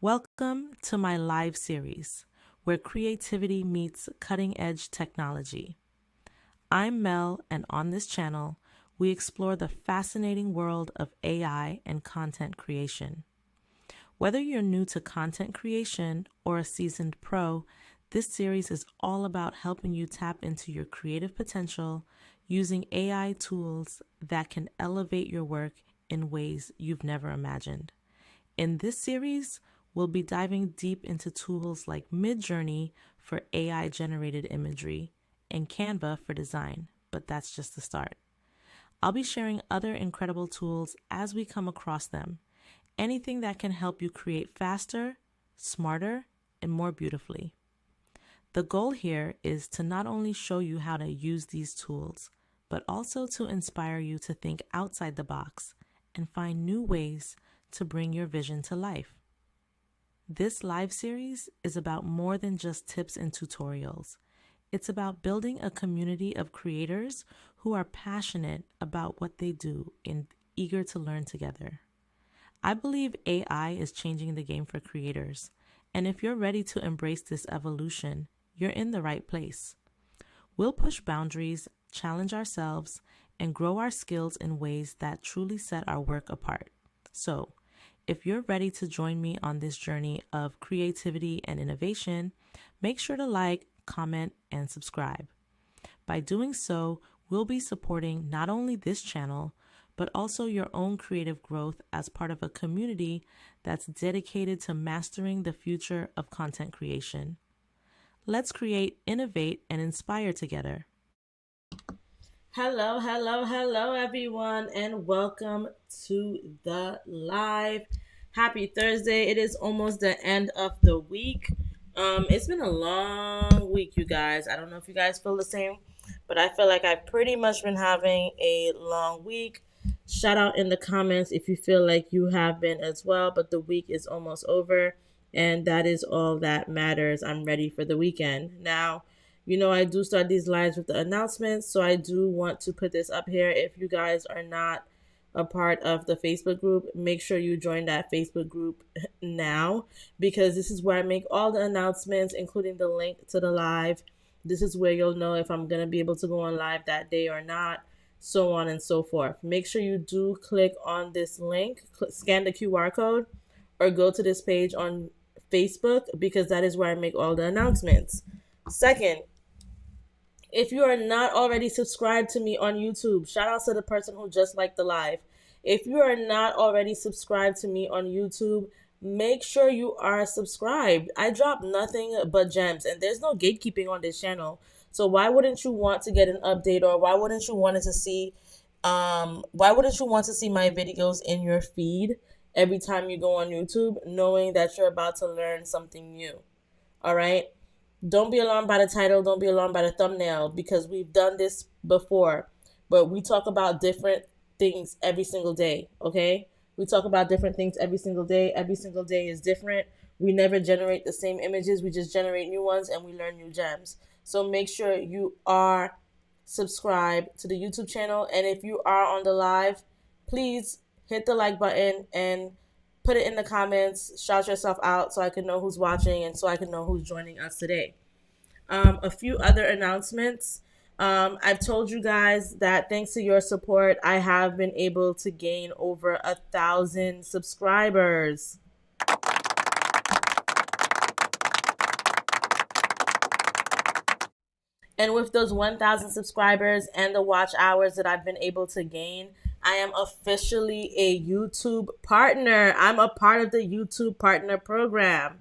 Welcome to my live series, where creativity meets cutting-edge technology. I'm Mel, and on this channel, we explore the fascinating world of AI and content creation. Whether you're new to content creation or a seasoned pro, this series is all about helping you tap into your creative potential using AI tools that can elevate your work in ways you've never imagined. In this series, we'll be diving deep into tools like MidJourney for AI-generated imagery and Canva for design, but that's just the start. I'll be sharing other incredible tools as we come across them, anything that can help you create faster, smarter, and more beautifully. The goal here is to not only show you how to use these tools, but also to inspire you to think outside the box and find new ways to bring your vision to life. This live series is about more than just tips and tutorials. It's about building a community of creators who are passionate about what they do and eager to learn together. I believe AI is changing the game for creators, and if you're ready to embrace this evolution, you're in the right place. We'll push boundaries, challenge ourselves, and grow our skills in ways that truly set our work apart. So, if you're ready to join me on this journey of creativity and innovation, make sure to like, comment, and subscribe. By doing so, we'll be supporting not only this channel, but also your own creative growth as part of a community that's dedicated to mastering the future of content creation. Let's create, innovate, and inspire together. Hello, everyone, and welcome to the live. Happy Thursday. It is almost the end of the week. It's been a long week, you guys. I don't know if you guys feel the same, but I feel like I've pretty much been having a long week. Shout out in the comments if you feel like you have been as well, but the week is almost over, and that is all that matters. I'm ready for the weekend. Now, you know, I do start these lives with the announcements, so I do want to put this up here. If you guys are not a part of the Facebook group, make sure you join that Facebook group now, because this is where I make all the announcements, including the link to the live. This is where you'll know if I'm going to be able to go on live that day or not, so on and so forth. Make sure you do click on this link, scan the QR code, or go to this page on Facebook, because that is where I make all the announcements. Second, if you are not already subscribed to me on YouTube, shout out to the person who just liked the live. If you are not already subscribed to me on YouTube, make sure you are subscribed. I drop nothing but gems, and there's no gatekeeping on this channel. So why wouldn't you want to get an update, or why wouldn't you want to see my videos in your feed every time you go on YouTube, knowing that you're about to learn something new? All right? Don't be alarmed by the title. Don't be alarmed by the thumbnail, because we've done this before. But we talk about different things every single day, okay? We talk about different things every single day. Every single day is different. We never generate the same images. We just generate new ones, and we learn new gems. So make sure you are subscribed to the YouTube channel. And if you are on the live, please hit the like button and put it in the comments, shout yourself out so I can know who's watching and so I can know who's joining us today. A few other announcements. I've told you guys that thanks to your support, I have been able to gain over 1,000 subscribers. And with those 1,000 subscribers and the watch hours that I've been able to gain, I am officially a YouTube partner. I'm a part of the YouTube Partner Program.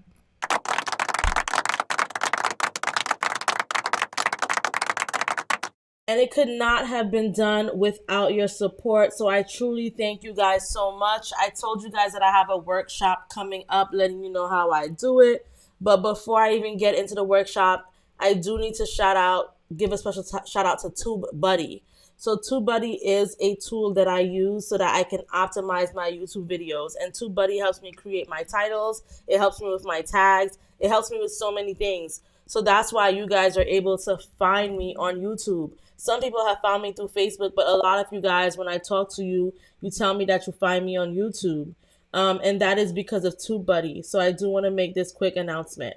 And it could not have been done without your support. So I truly thank you guys so much. I told you guys that I have a workshop coming up, letting you know how I do it. But before I even get into the workshop, I do need to give a special shout out to TubeBuddy. So TubeBuddy is a tool that I use so that I can optimize my YouTube videos. And TubeBuddy helps me create my titles. It helps me with my tags. It helps me with so many things. So that's why you guys are able to find me on YouTube. Some people have found me through Facebook, but a lot of you guys, when I talk to you, you tell me that you find me on YouTube. And that is because of TubeBuddy. So I do want to make this quick announcement.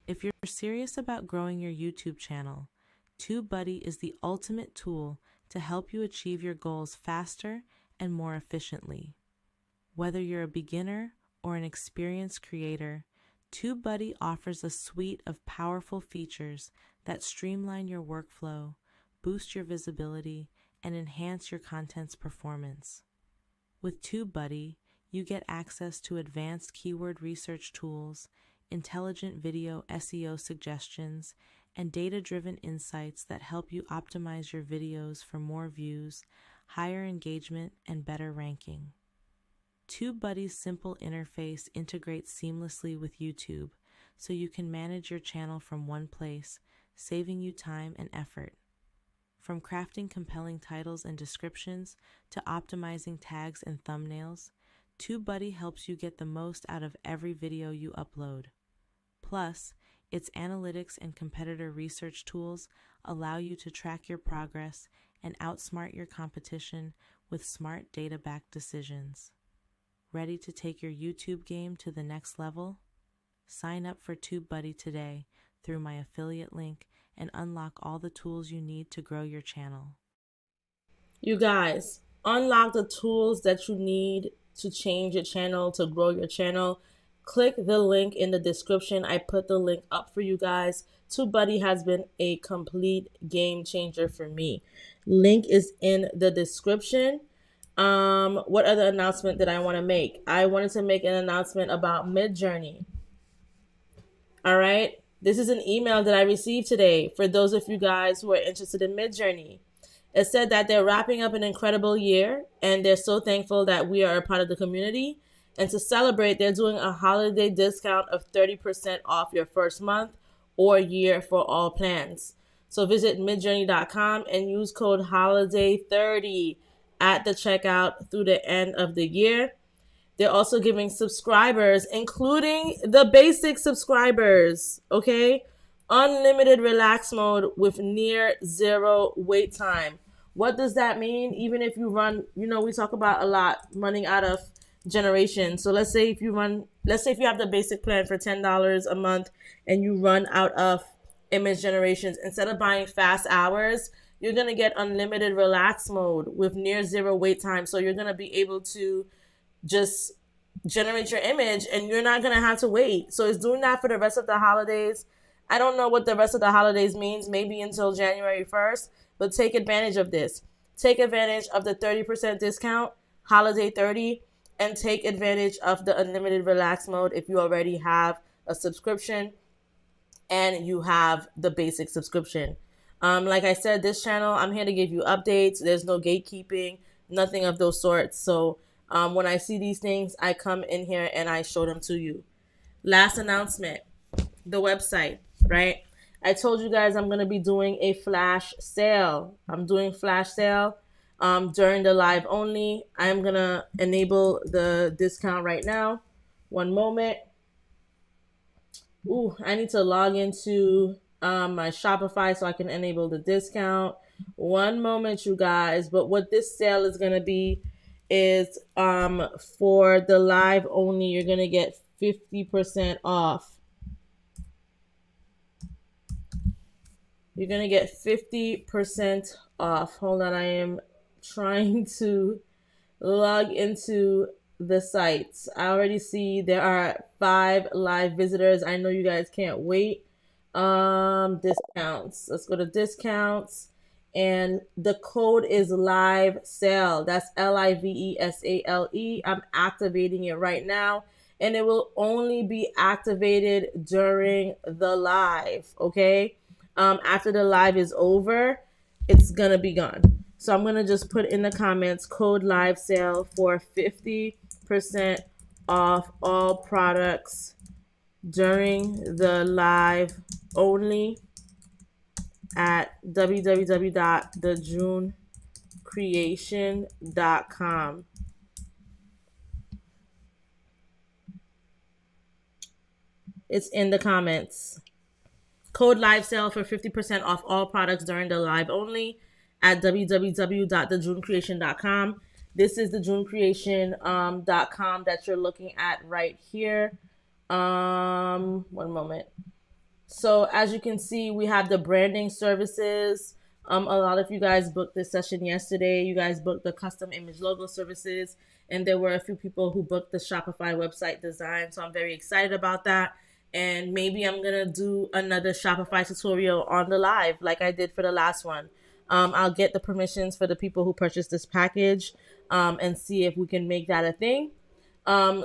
If you're serious about growing your YouTube channel, TubeBuddy is the ultimate tool to help you achieve your goals faster and more efficiently. Whether you're a beginner or an experienced creator, TubeBuddy offers a suite of powerful features that streamline your workflow, boost your visibility, and enhance your content's performance. With TubeBuddy, you get access to advanced keyword research tools, intelligent video SEO suggestions, and data-driven insights that help you optimize your videos for more views, higher engagement, and better ranking. TubeBuddy's simple interface integrates seamlessly with YouTube, so you can manage your channel from one place, saving you time and effort. From crafting compelling titles and descriptions to optimizing tags and thumbnails, TubeBuddy helps you get the most out of every video you upload. Plus, its analytics and competitor research tools allow you to track your progress and outsmart your competition with smart data-backed decisions. Ready to take your YouTube game to the next level? Sign up for TubeBuddy today through my affiliate link and unlock all the tools you need to grow your channel. You guys, unlock the tools that you need to change your channel, to grow your channel. Click the link in the description. I put the link up for you guys. TubeBuddy has been a complete game changer for me. Link is in the description. What other announcement did I want to make? I wanted to make an announcement about MidJourney. All right. This is an email that I received today for those of you guys who are interested in MidJourney. It said that they're wrapping up an incredible year and they're so thankful that we are a part of the community. And to celebrate, they're doing a holiday discount of 30% off your first month or year for all plans. So visit midjourney.com and use code HOLIDAY30 at the checkout through the end of the year. They're also giving subscribers, including the basic subscribers, okay, unlimited relax mode with near zero wait time. What does that mean? Even if you run, we talk about a lot running out of generation. So let's say if you have the basic plan for $10 a month and you run out of image generations, instead of buying fast hours, you're going to get unlimited relax mode with near zero wait time. So you're going to be able to just generate your image and you're not going to have to wait. So it's doing that for the rest of the holidays. I don't know what the rest of the holidays means, maybe until January 1st, but take advantage of this. Take advantage of the 30% discount, Holiday 30, and take advantage of the unlimited relax mode if you already have a subscription and you have the basic subscription. Like I said, this channel, I'm here to give you updates. There's no gatekeeping, nothing of those sorts. So when I see these things, I come in here and I show them to you. Last announcement, the website, right? I told you guys I'm going to be doing a flash sale. I'm doing flash sale during the live only. I'm going to enable the discount right now. One moment. Ooh, I need to log into my Shopify so I can enable the discount. One moment, you guys. But what this sale is going to be is for the live only, you're going to get 50% off. You're going to get 50% off. Hold on, I am trying to log into the sites. I already see there are 5 live visitors. I know you guys can't wait. Discounts. Let's go to discounts. And the code is live sale. That's LIVESALE. I'm activating it right now. And it will only be activated during the live. Okay. After the live is over, it's going to be gone. So I'm going to just put in the comments code live sale for 50% off all products during the live only at www.thejunecreation.com. It's in the comments. Code live sale for 50% off all products during the live only at www.thejunecreation.com. This is the junecreation.com that you're looking at right here. One moment. So as you can see, we have the branding services. A lot of you guys booked this session yesterday. You guys booked the custom image logo services, and there were a few people who booked the Shopify website design. So I'm very excited about that. And maybe I'm gonna do another Shopify tutorial on the live, like I did for the last one. I'll get the permissions for the people who purchased this package, and see if we can make that a thing.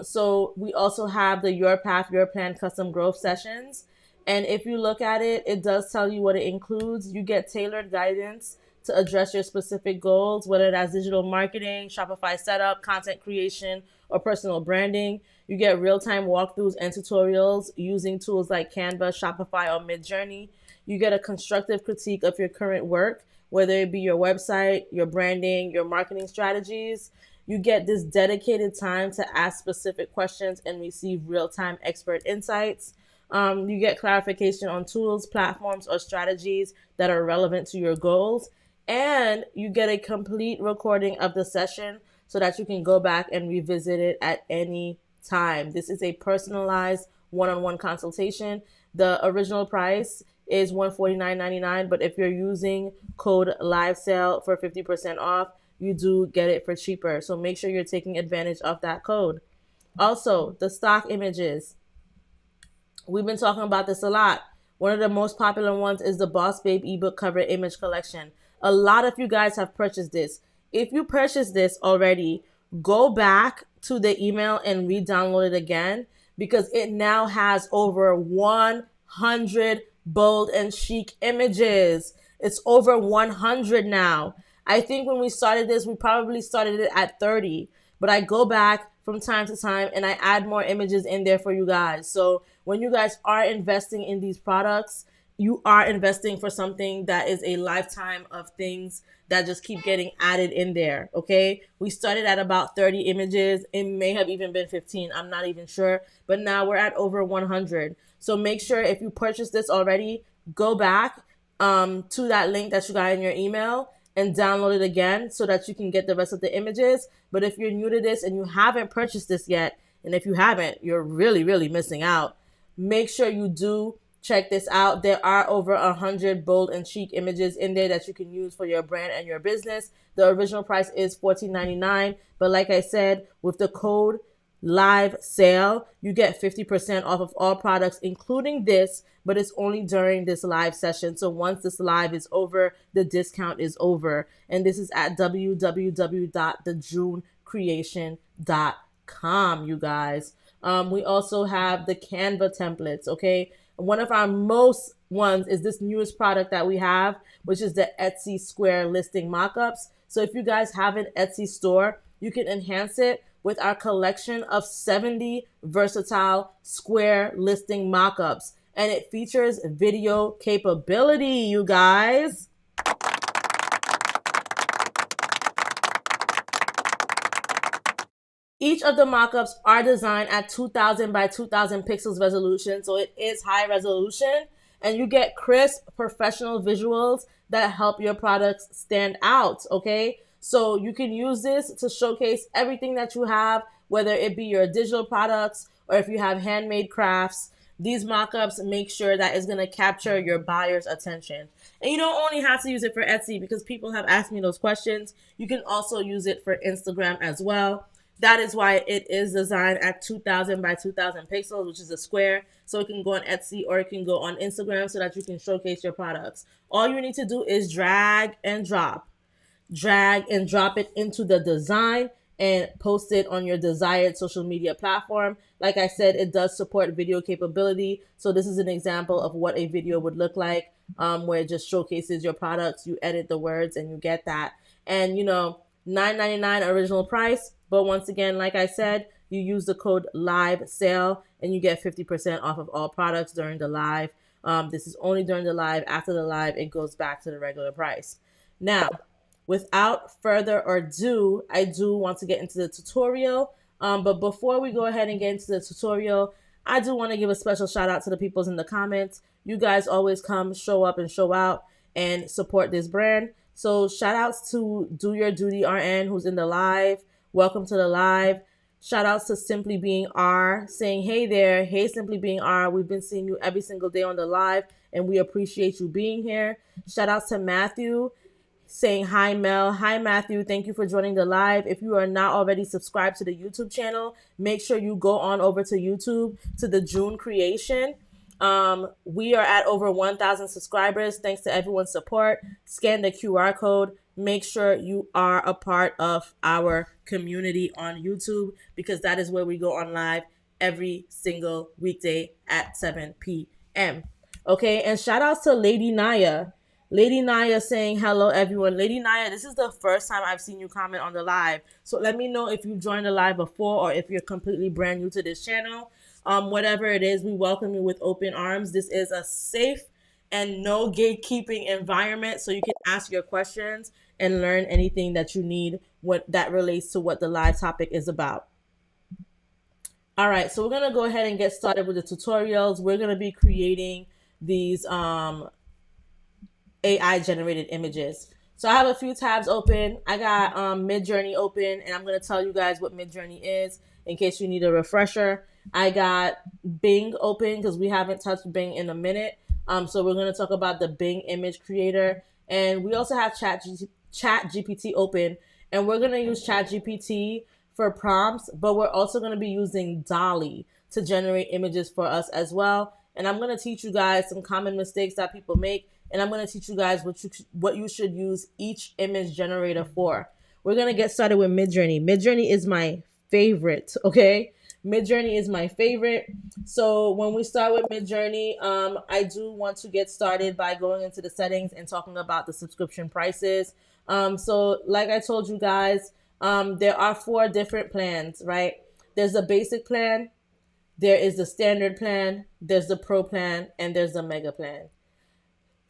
So we also have the Your Path, Your Plan custom growth sessions. And if you look at it, it does tell you what it includes. You get tailored guidance to address your specific goals, whether that's digital marketing, Shopify setup, content creation, or personal branding. You get real-time walkthroughs and tutorials using tools like Canva, Shopify, or MidJourney. You get a constructive critique of your current work, whether it be your website, your branding, your marketing strategies. You get this dedicated time to ask specific questions and receive real-time expert insights. You get clarification on tools, platforms, or strategies that are relevant to your goals. And you get a complete recording of the session so that you can go back and revisit it at any time. This is a personalized one-on-one consultation. The original price is $149.99, but if you're using code LIVESALE for 50% off, you do get it for cheaper. So make sure you're taking advantage of that code. Also, the stock images. We've been talking about this a lot. One of the most popular ones is the Boss Babe ebook cover image collection. A lot of you guys have purchased this. If you purchased this already, go back to the email and re-download it again, because it now has over 100 bold and chic images. It's over 100 now. I think when we started this, we probably started it at 30, but I go back from time to time and I add more images in there for you guys. So when you guys are investing in these products, you are investing for something that is a lifetime of things that just keep getting added in there. Okay. We started at about 30 images. It may have even been 15. I'm not even sure, but now we're at over 100. So make sure if you purchased this already, go back to that link that you got in your email and download it again so that you can get the rest of the images. But if you're new to this and you haven't purchased this yet, and if you haven't, you're really, really missing out. Make sure you do check this out. There are over 100 bold and chic images in there that you can use for your brand and your business. The original price is $14.99, but like I said, with the code live sale, you get 50% off of all products, including this, but it's only during this live session. So once this live is over, the discount is over. And this is at www.thejunecreation.com, you guys. We also have the Canva templates, okay? One of our most ones is this newest product that we have, which is the Etsy Square listing mockups. So if you guys have an Etsy store, you can enhance it with our collection of 70 versatile square listing mockups. And it features video capability, you guys. Each of the mockups are designed at 2000 by 2000 pixels resolution, so it is high resolution, and you get crisp, professional visuals that help your products stand out, okay? So you can use this to showcase everything that you have, whether it be your digital products or if you have handmade crafts. These mockups make sure that it's going to capture your buyer's attention. And you don't only have to use it for Etsy, because people have asked me those questions. You can also use it for Instagram as well. That is why it is designed at 2000 by 2000 pixels, which is a square. So it can go on Etsy or it can go on Instagram so that you can showcase your products. All you need to do is drag and drop it into the design and post it on your desired social media platform. Like I said, it does support video capability. So this is an example of what a video would look like, where it just showcases your products. You edit the words and you get that. And $9.99 original price. But once again, like I said, you use the code live sale and you get 50% off of all products during the live. This is only during the live. After the live, it goes back to the regular price. Now, without further ado, I do want to get into the tutorial. But before we go ahead and get into the tutorial, I do want to give a special shout out to the peoples in the comments. You guys always come, show up and show out and support this brand. So shout outs to Do Your Duty RN who's in the live. Welcome to the live. Shout outs to Simply Being R saying, hey there. Hey, Simply Being R. We've been seeing you every single day on the live and we appreciate you being here. Shout outs to Matthew saying hi Mel. Hi Matthew, thank you for joining the live. If you are not already subscribed to the YouTube channel, make sure you go on over to YouTube to the June creation. We are at over 1,000 subscribers thanks to everyone's support. Scan the QR code. Make sure you are a part of our community on YouTube because that is where we go on live every single weekday at 7 p.m. Okay, and shout outs to Lady Naya. Lady Naya saying hello everyone. Lady Naya, this is the first time I've seen you comment on the live. So let me know if you joined the live before or if you're completely brand new to this channel. Whatever it is, we welcome you with open arms. This is a safe and no gatekeeping environment, so you can ask your questions and learn anything that you need what that relates to what the live topic is about. All right, so we're gonna go ahead and get started with the tutorials. We're gonna be creating these AI generated images. So I have a few tabs open. I got MidJourney open, and I'm going to tell you guys what MidJourney is in case you need a refresher. I got Bing open because we haven't touched Bing in a minute. So we're going to talk about the Bing image creator. And we also have ChatGPT open, and we're going to use ChatGPT for prompts, but we're also going to be using DALL-E to generate images for us as well. And I'm going to teach you guys some common mistakes that people make, and I'm going to teach you guys what you should use each image generator for. We're going to get started with MidJourney. MidJourney is my favorite, okay? MidJourney is my favorite. So when we start with MidJourney, I do want to get started by going into the settings and talking about the subscription prices. So like I told you guys, there are 4 different plans, right? There's the basic plan, there is the standard plan, there's the pro plan, and there's the mega plan.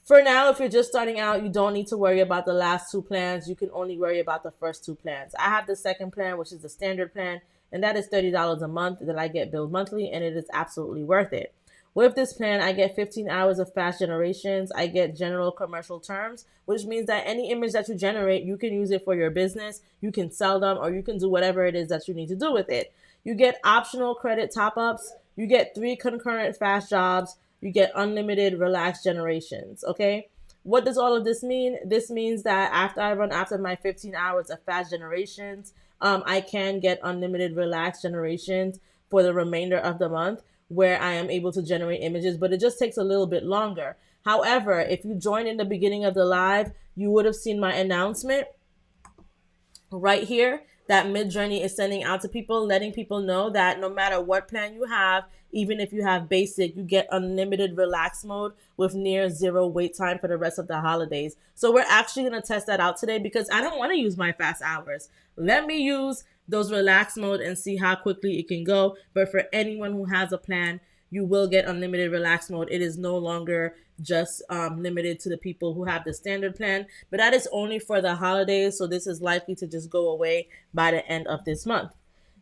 For now, if you're just starting out, you don't need to worry about the last 2 plans. You can only worry about the first 2 plans. I have the second plan, which is the standard plan, and that is $30 a month that I get billed monthly, and it is absolutely worth it. With this plan, I get 15 hours of fast generations. I get general commercial terms, which means that any image that you generate, you can use it for your business, you can sell them, or you can do whatever it is that you need to do with it. You get optional credit top-ups. You get 3 concurrent fast jobs. You get unlimited relaxed generations, okay? What does all of this mean? This means that after my 15 hours of fast generations, I can get unlimited relaxed generations for the remainder of the month where I am able to generate images, but it just takes a little bit longer. However, if you joined in the beginning of the live, you would have seen my announcement right here that MidJourney is sending out to people, letting people know that no matter what plan you have, even if you have basic, you get unlimited relax mode with near 0 wait time for the rest of the holidays. So we're actually going to test that out today because I don't want to use my fast hours. Let me use those relax mode and see how quickly it can go. But for anyone who has a plan, you will get unlimited relax mode. It is no longer just limited to the people who have the standard plan, but that is only for the holidays. So this is likely to just go away by the end of this month.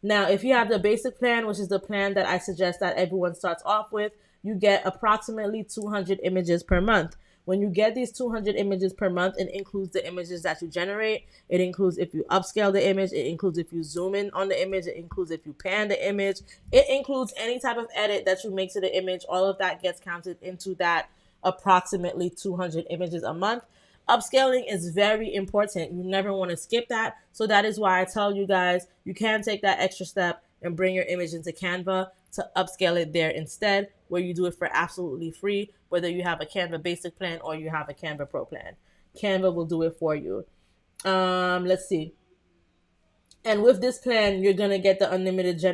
Now, if you have the basic plan, which is the plan that I suggest that everyone starts off with, you get approximately 200 images per month. When you get these 200 images per month, it includes the images that you generate. It includes if you upscale the image. It includes if you zoom in on the image. It includes if you pan the image. It includes any type of edit that you make to the image. All of that gets counted into that approximately 200 images a month. Upscaling is very important. You never want to skip that. So that is why I tell you guys, you can take that extra step and bring your image into Canva to upscale it there instead, where you do it for absolutely free, whether you have a Canva basic plan or you have a Canva Pro plan. Canva will do it for you. Let's see. And with this plan, you're going to get the unlimited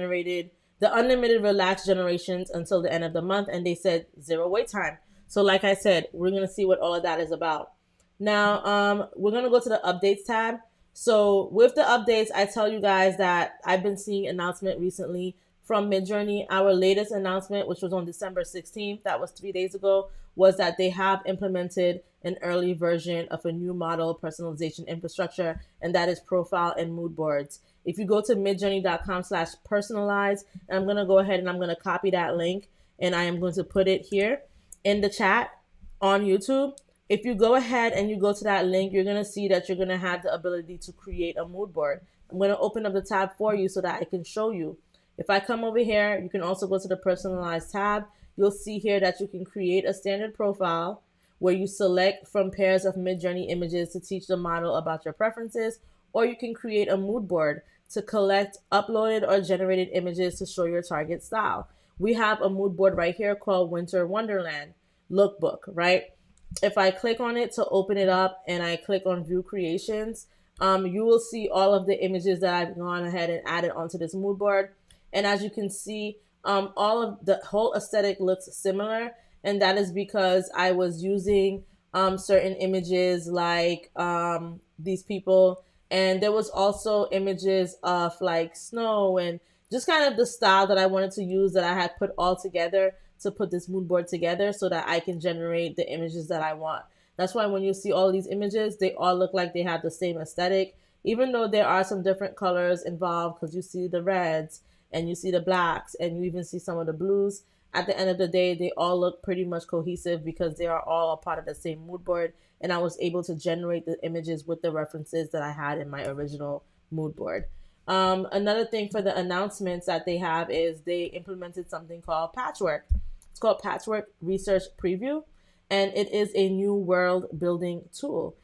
relaxed generations until the end of the month. And they said 0 wait time. So like I said, we're going to see what all of that is about. Now, we're going to go to the updates tab. So with the updates, I tell you guys that I've been seeing announcement recently from MidJourney. Our latest announcement, which was on December 16th, that was 3 days ago, was that they have implemented an early version of a new model personalization infrastructure, and that is profile and mood boards. If you go to midjourney.com/personalize, and I'm going to go ahead and I'm going to copy that link, and I am going to put it here in the chat on YouTube. If you go ahead and you go to that link, you're going to see that you're going to have the ability to create a mood board. I'm going to open up the tab for you so that I can show you. If I come over here, you can also go to the personalized tab. You'll see here that you can create a standard profile where you select from pairs of MidJourney images to teach the model about your preferences, or you can create a mood board to collect uploaded or generated images to show your target style. We have a mood board right here called Winter Wonderland Lookbook, right? If I click on it to open it up and I click on view creations, you will see all of the images that I've gone ahead and added onto this mood board. And as you can see, all of the whole aesthetic looks similar. And that is because I was using certain images like these people. And there was also images of like snow and just kind of the style that I wanted to use that I had put all together to put this mood board together so that I can generate the images that I want. That's why when you see all these images, they all look like they have the same aesthetic, even though there are some different colors involved because you see the reds and you see the blacks and you even see some of the blues. At the end of the day, they all look pretty much cohesive because they are all a part of the same mood board. And I was able to generate the images with the references that I had in my original mood board. Another thing for the announcements that they have is they implemented something called Patchwork. It's called Patchwork Research Preview, and it is a new world building tool.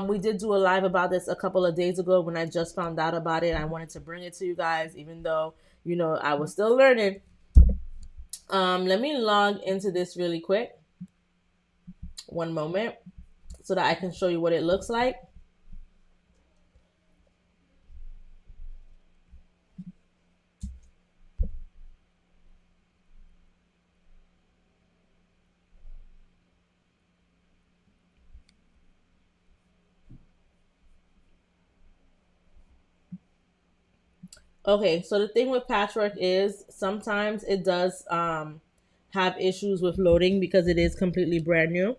We did do a live about this a couple of days ago when I just found out about it. I wanted to bring it to you guys, even though, you know, I was still learning. Let me log into this really quick. One moment so that I can show you what it looks like. Okay, so the thing with Patchwork is sometimes it does have issues with loading because it is completely brand new.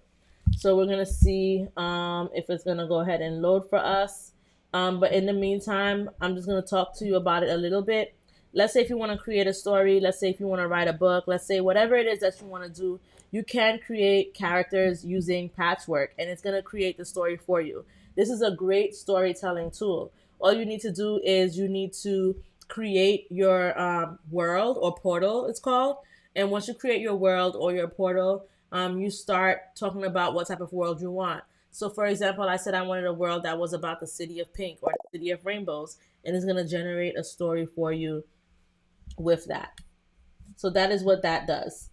So we're gonna see if it's gonna go ahead and load for us. But in the meantime, I'm just gonna talk to you about it a little bit. Let's say if you want to create a story, let's say if you want to write a book, let's say whatever it is that you want to do, you can create characters using Patchwork, and it's gonna create the story for you. This is a great storytelling tool. All you need to do is you need to create your world or portal, it's called. And once you create your world or your portal, you start talking about what type of world you want. So, for example, I said I wanted a world that was about the city of pink or the city of rainbows, and it's going to generate a story for you with that. So that is what that does.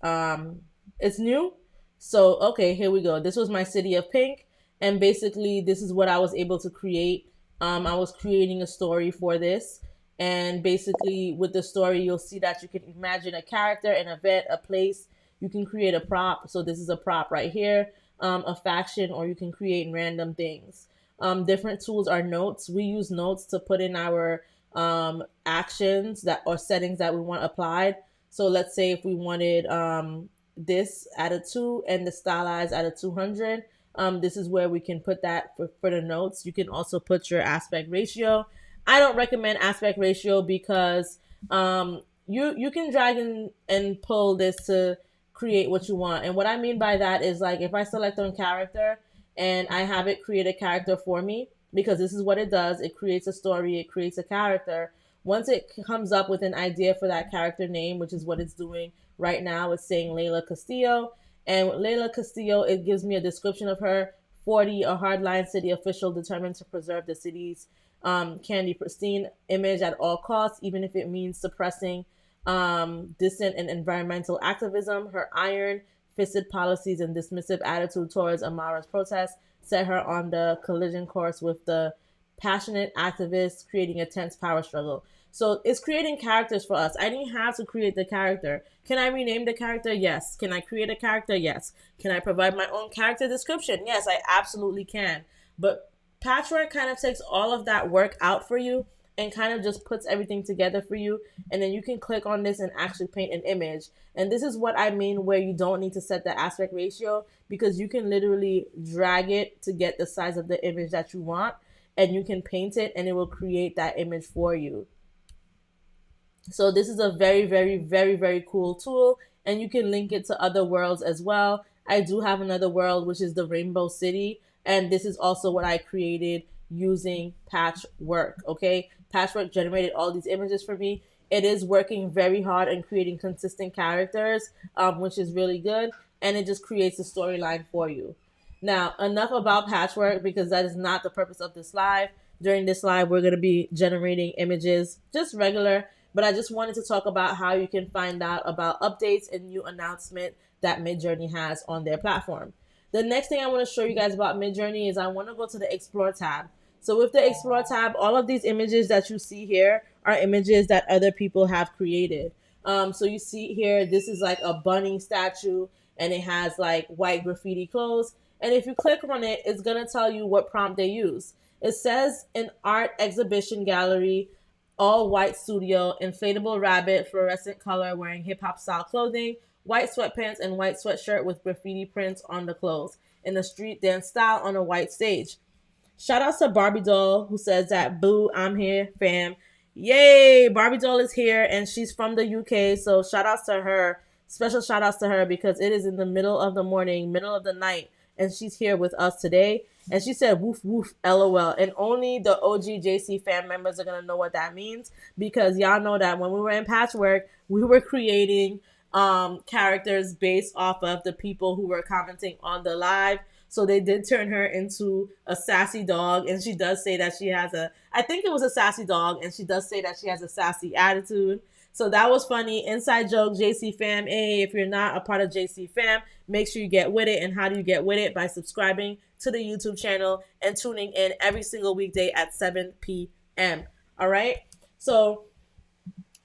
It's new. So, okay, here we go. This was my city of pink. And basically, this is what I was able to create. I was creating a story for this. And basically, with the story, you'll see that you can imagine a character, an event, a place. You can create a prop. So, this is a prop right here, a faction, or you can create random things. Different tools are notes. We use notes to put in our actions that or settings that we want applied. So let's say if we wanted this at a 2 and the stylized at a 200, this is where we can put that for the notes. You can also put your aspect ratio. I don't recommend aspect ratio because you can drag and pull this to create what you want. And what I mean by that is like if I select on character and I have it create a character for me, because this is what it does. It creates a story, it creates a character. Once it comes up with an idea for that character name, which is what it's doing right now, it's saying Layla Castillo. And with Layla Castillo, it gives me a description of her. 40, a hardline city official determined to preserve the city's candy pristine image at all costs, even if it means suppressing distant and environmental activism. Her iron fisted policies and dismissive attitude towards Amara's protests set her on the collision course with the passionate activists, creating a tense power struggle. So it's creating characters for us. I didn't have to create the character. Can I rename the character? Yes. Can I create a character? Yes. Can I provide my own character description? Yes, I absolutely can. But Patchwork kind of takes all of that work out for you and kind of just puts everything together for you. And then you can click on this and actually paint an image. And this is what I mean where you don't need to set the aspect ratio because you can literally drag it to get the size of the image that you want. And you can paint it and it will create that image for you. So this is a very, very, very, very cool tool. And you can link it to other worlds as well. I do have another world, which is the Rainbow City. And this is also what I created using Patchwork. Okay. Patchwork generated all these images for me. It is working very hard and creating consistent characters, which is really good. And it just creates a storyline for you. Now, enough about Patchwork because that is not the purpose of this live. During this live, we're going to be generating images, just regular. But I just wanted to talk about how you can find out about updates and new announcement that MidJourney has on their platform. The next thing I want to show you guys about MidJourney is I want to go to the Explore tab. So with the Explore tab, all of these images that you see here are images that other people have created. So you see here, this is like a bunny statue and it has like white graffiti clothes. And if you click on it, it's going to tell you what prompt they use. It says an art exhibition gallery, all white studio, inflatable rabbit, fluorescent color, wearing hip hop style clothing, white sweatpants and white sweatshirt with graffiti prints on the clothes, in a street dance style on a white stage. Shout out to Barbie Doll who says that, boo, I'm here, fam. Yay, Barbie Doll is here and she's from the UK. So shout outs to her. Special shout outs to her because it is in the middle of the morning, middle of the night, and she's here with us today. And she said, woof, woof, LOL. And only the OG JC fan members are going to know what that means because y'all know that when we were in Patchwork, we were creating characters based off of the people who were commenting on the live. So they did turn her into a sassy dog. And she does say that she has I think it was a sassy dog. And she does say that she has a sassy attitude. So that was funny. Inside joke, JC fam. Hey, if you're not a part of JC fam, make sure you get with it. And how do you get with it? By subscribing to the YouTube channel and tuning in every single weekday at 7 p.m. All right. So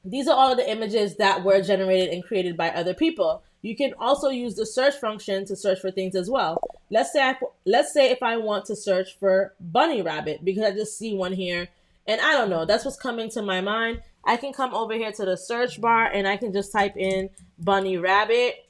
these are all of the images that were generated and created by other people. You can also use the search function to search for things as well. Let's say if I want to search for bunny rabbit because I just see one here and I don't know, that's what's coming to my mind. I can come over here to the search bar and I can just type in bunny rabbit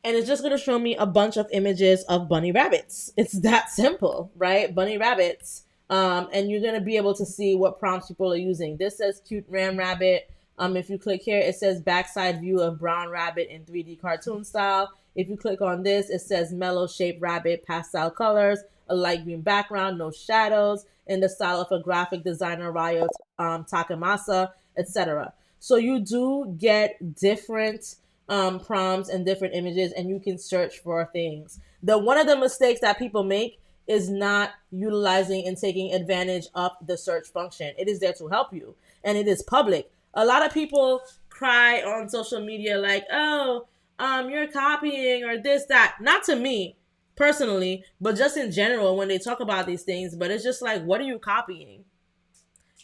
and it's just going to show me a bunch of images of bunny rabbits. It's that simple, right? Bunny rabbits. And you're going to be able to see what prompts people are using. This says cute ram rabbit. If you click here, it says backside view of brown rabbit in 3D cartoon style. If you click on this, it says mellow shaped rabbit, pastel colors, a light green background, no shadows, in the style of a graphic designer, Ryo Takamasa, etc. So you do get different prompts and different images, and you can search for things. One of the mistakes that people make is not utilizing and taking advantage of the search function. It is there to help you, and it is public. A lot of people cry on social media like, oh, you're copying or this, that. Not to me personally, but just in general when they talk about these things. But it's just like, what are you copying?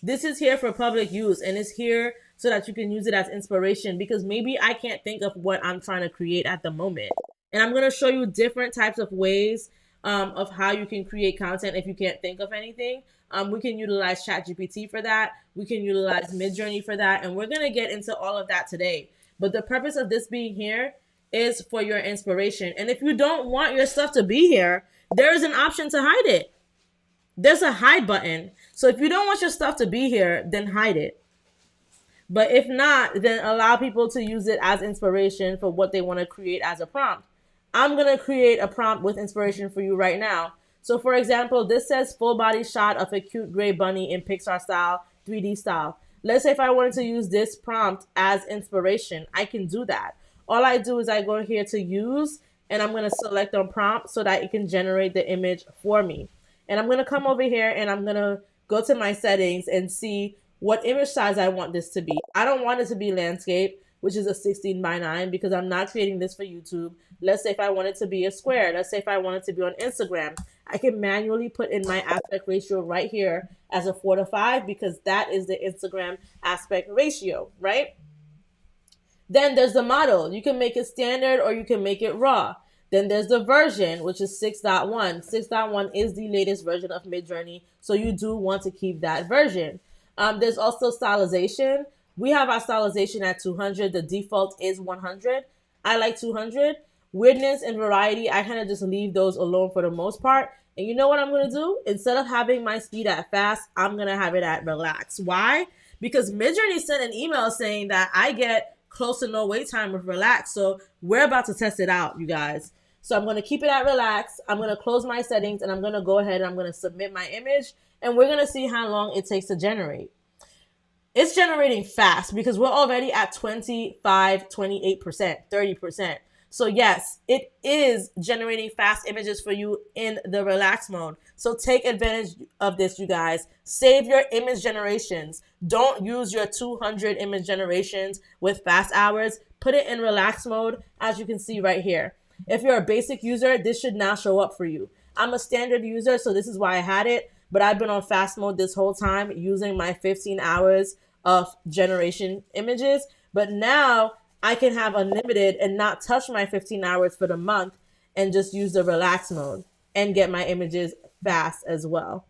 This is here for public use, and it's here so that you can use it as inspiration because maybe I can't think of what I'm trying to create at the moment. And I'm going to show you different types of ways of how you can create content if you can't think of anything. We can utilize ChatGPT for that. We can utilize MidJourney for that. And we're going to get into all of that today. But the purpose of this being here is for your inspiration. And if you don't want your stuff to be here, there is an option to hide it. There's a hide button. So if you don't want your stuff to be here, then hide it. But if not, then allow people to use it as inspiration for what they want to create as a prompt. I'm going to create a prompt with inspiration for you right now. So for example, this says full body shot of a cute gray bunny in Pixar style, 3D style. Let's say if I wanted to use this prompt as inspiration, I can do that. All I do is I go here to use, and I'm going to select on prompt so that it can generate the image for me. And I'm going to come over here and I'm going to go to my settings and see what image size I want this to be. I don't want it to be landscape, which is a 16:9 because I'm not creating this for YouTube. Let's say if I want it to be a square. Let's say if I want it to be on Instagram. I can manually put in my aspect ratio right here as a 4:5 because that is the Instagram aspect ratio, right? Then there's the model. You can make it standard or you can make it raw. Then there's the version, which is 6.1. 6.1 is the latest version of MidJourney, so you do want to keep that version. There's also stylization. We have our stylization at 200. The default is 100. I like 200. Weirdness and variety, I kind of just leave those alone for the most part. And you know what I'm going to do? Instead of having my speed at fast, I'm going to have it at relax. Why? Because MidJourney sent an email saying that I get close to no wait time with relax. So we're about to test it out, you guys. So I'm going to keep it at relax. I'm going to close my settings and I'm going to go ahead and I'm going to submit my image and we're going to see how long it takes to generate. It's generating fast because we're already at 25, 28%, 30%. So yes, it is generating fast images for you in the relax mode. So take advantage of this, you guys. Save your image generations. Don't use your 200 image generations with fast hours. Put it in relax mode, as you can see right here. If you're a basic user, this should now show up for you. I'm a standard user, so this is why I had it, but I've been on fast mode this whole time using my 15 hours of generation images. But now I can have unlimited and not touch my 15 hours for the month and just use the relax mode and get my images fast as well.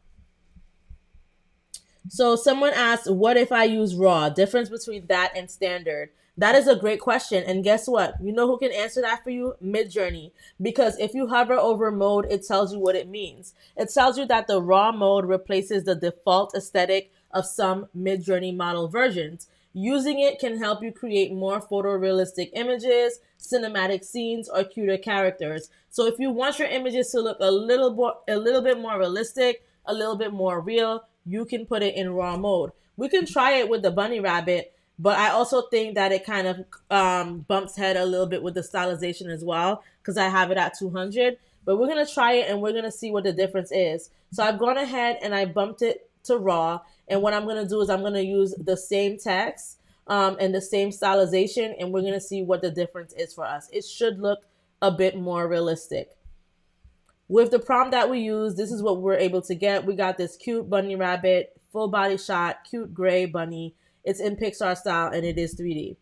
So someone asked, what if I use raw? Difference between that and standard. That is a great question. And guess what? You know who can answer that for you? MidJourney. Because if you hover over mode, it tells you what it means. It tells you that the raw mode replaces the default aesthetic of some MidJourney model versions. Using it can help you create more photorealistic images, cinematic scenes, or cuter characters. So if you want your images to look a little bit more realistic, a little bit more real, you can put it in raw mode. We can try it with the bunny rabbit, but I also think that it kind of bumps head a little bit with the stylization as well because I have it at 200. But we're going to try it and we're going to see what the difference is. So I've gone ahead and I bumped it to raw. And what I'm going to do is I'm going to use the same text and the same stylization, and we're going to see what the difference is for us. It should look a bit more realistic. With the prompt that we use, this is what we're able to get. We got this cute bunny rabbit, full body shot, cute gray bunny. It's in Pixar style and it is 3D.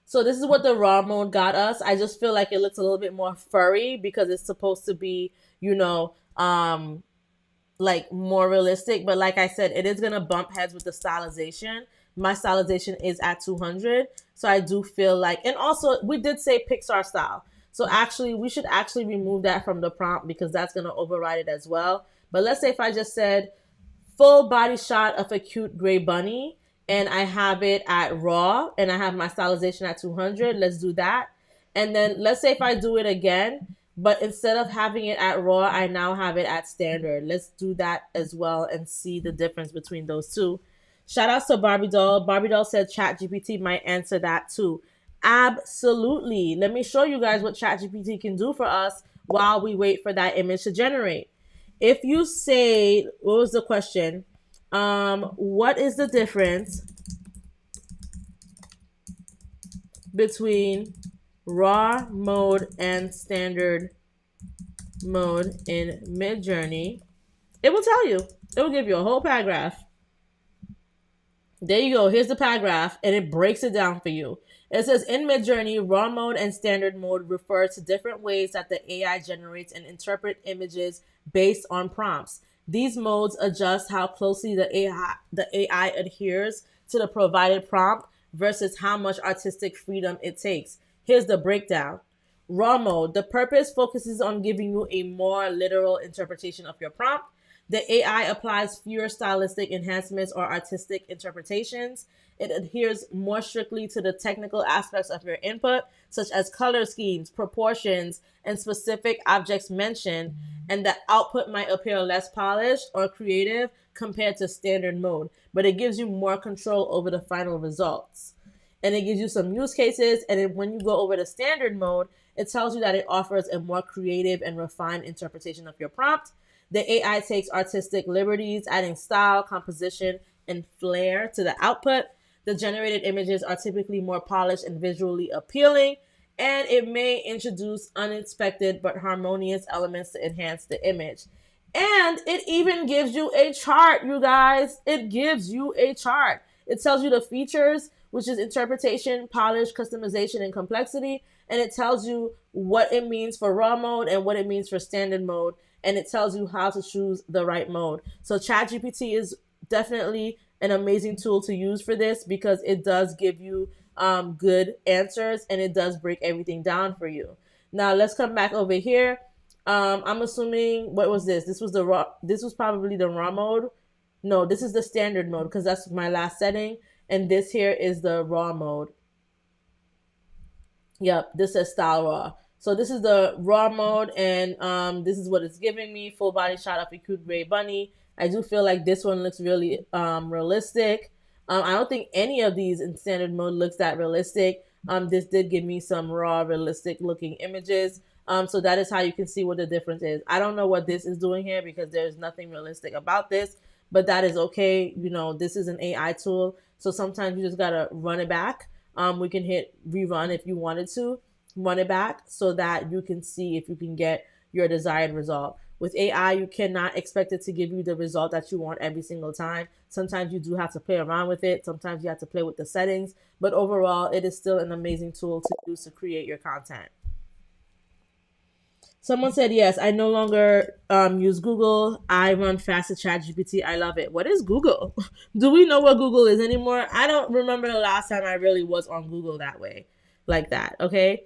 So this is what the raw mode got us. I just feel like it looks a little bit more furry because it's supposed to be, like more realistic. But like I said, it is going to bump heads with the stylization. My stylization is at 200. So I do feel like, and also we did say Pixar style. So actually, we should actually remove that from the prompt because that's going to override it as well. But let's say if I just said full body shot of a cute gray bunny and I have it at raw and I have my stylization at 200, let's do that. And then let's say if I do it again, but instead of having it at raw, I now have it at standard. Let's do that as well and see the difference between those two. Shout outs to Barbie Doll. Barbie Doll said ChatGPT might answer that too. Absolutely. Let me show you guys what ChatGPT can do for us while we wait for that image to generate. If you say, what was the question? What is the difference between raw mode and standard mode in MidJourney? It will tell you. It will give you a whole paragraph. There you go. Here's the paragraph, and it breaks it down for you. It says, in MidJourney, raw mode and standard mode refer to different ways that the AI generates and interprets images based on prompts. These modes adjust how closely the AI adheres to the provided prompt versus how much artistic freedom it takes. Here's the breakdown. Raw mode. The purpose focuses on giving you a more literal interpretation of your prompt. The AI applies fewer stylistic enhancements or artistic interpretations. It adheres more strictly to the technical aspects of your input, such as color schemes, proportions, and specific objects mentioned, and the output might appear less polished or creative compared to standard mode, but it gives you more control over the final results. And it gives you some use cases, and then when you go over to standard mode, it tells you that it offers a more creative and refined interpretation of your prompt. The AI takes artistic liberties, adding style, composition, and flair to the output. The generated images are typically more polished and visually appealing, and it may introduce unexpected but harmonious elements to enhance the image. And it even gives you a chart, you guys. It gives you a chart. It tells you the features, which is interpretation, polish, customization, and complexity. And it tells you what it means for raw mode and what it means for standard mode. And it tells you how to choose the right mode. So ChatGPT is definitely an amazing tool to use for this because it does give you good answers and it does break everything down for you. Now let's come back over here. I'm assuming, what was this? This was probably the raw mode. No, this is the standard mode because that's my last setting. And this here is the raw mode. Yep, this says style raw. So this is the raw mode, and this is what it's giving me: full body shot of a cute gray bunny. I do feel like this one looks really realistic. I don't think any of these in standard mode looks that realistic. This did give me some raw, realistic looking images. So that is how you can see what the difference is. I don't know what this is doing here because there's nothing realistic about this, but that is okay. You know, this is an AI tool, so sometimes you just gotta run it back. We can hit rerun if you wanted to run it back so that you can see if you can get your desired result. With AI, you cannot expect it to give you the result that you want every single time. Sometimes you do have to play around with it. Sometimes you have to play with the settings. But overall, it is still an amazing tool to use to create your content. Someone said, yes, I no longer use Google. I run fast at ChatGPT. I love it. What is Google? Do we know what Google is anymore? I don't remember the last time I really was on Google that way, like that. Okay.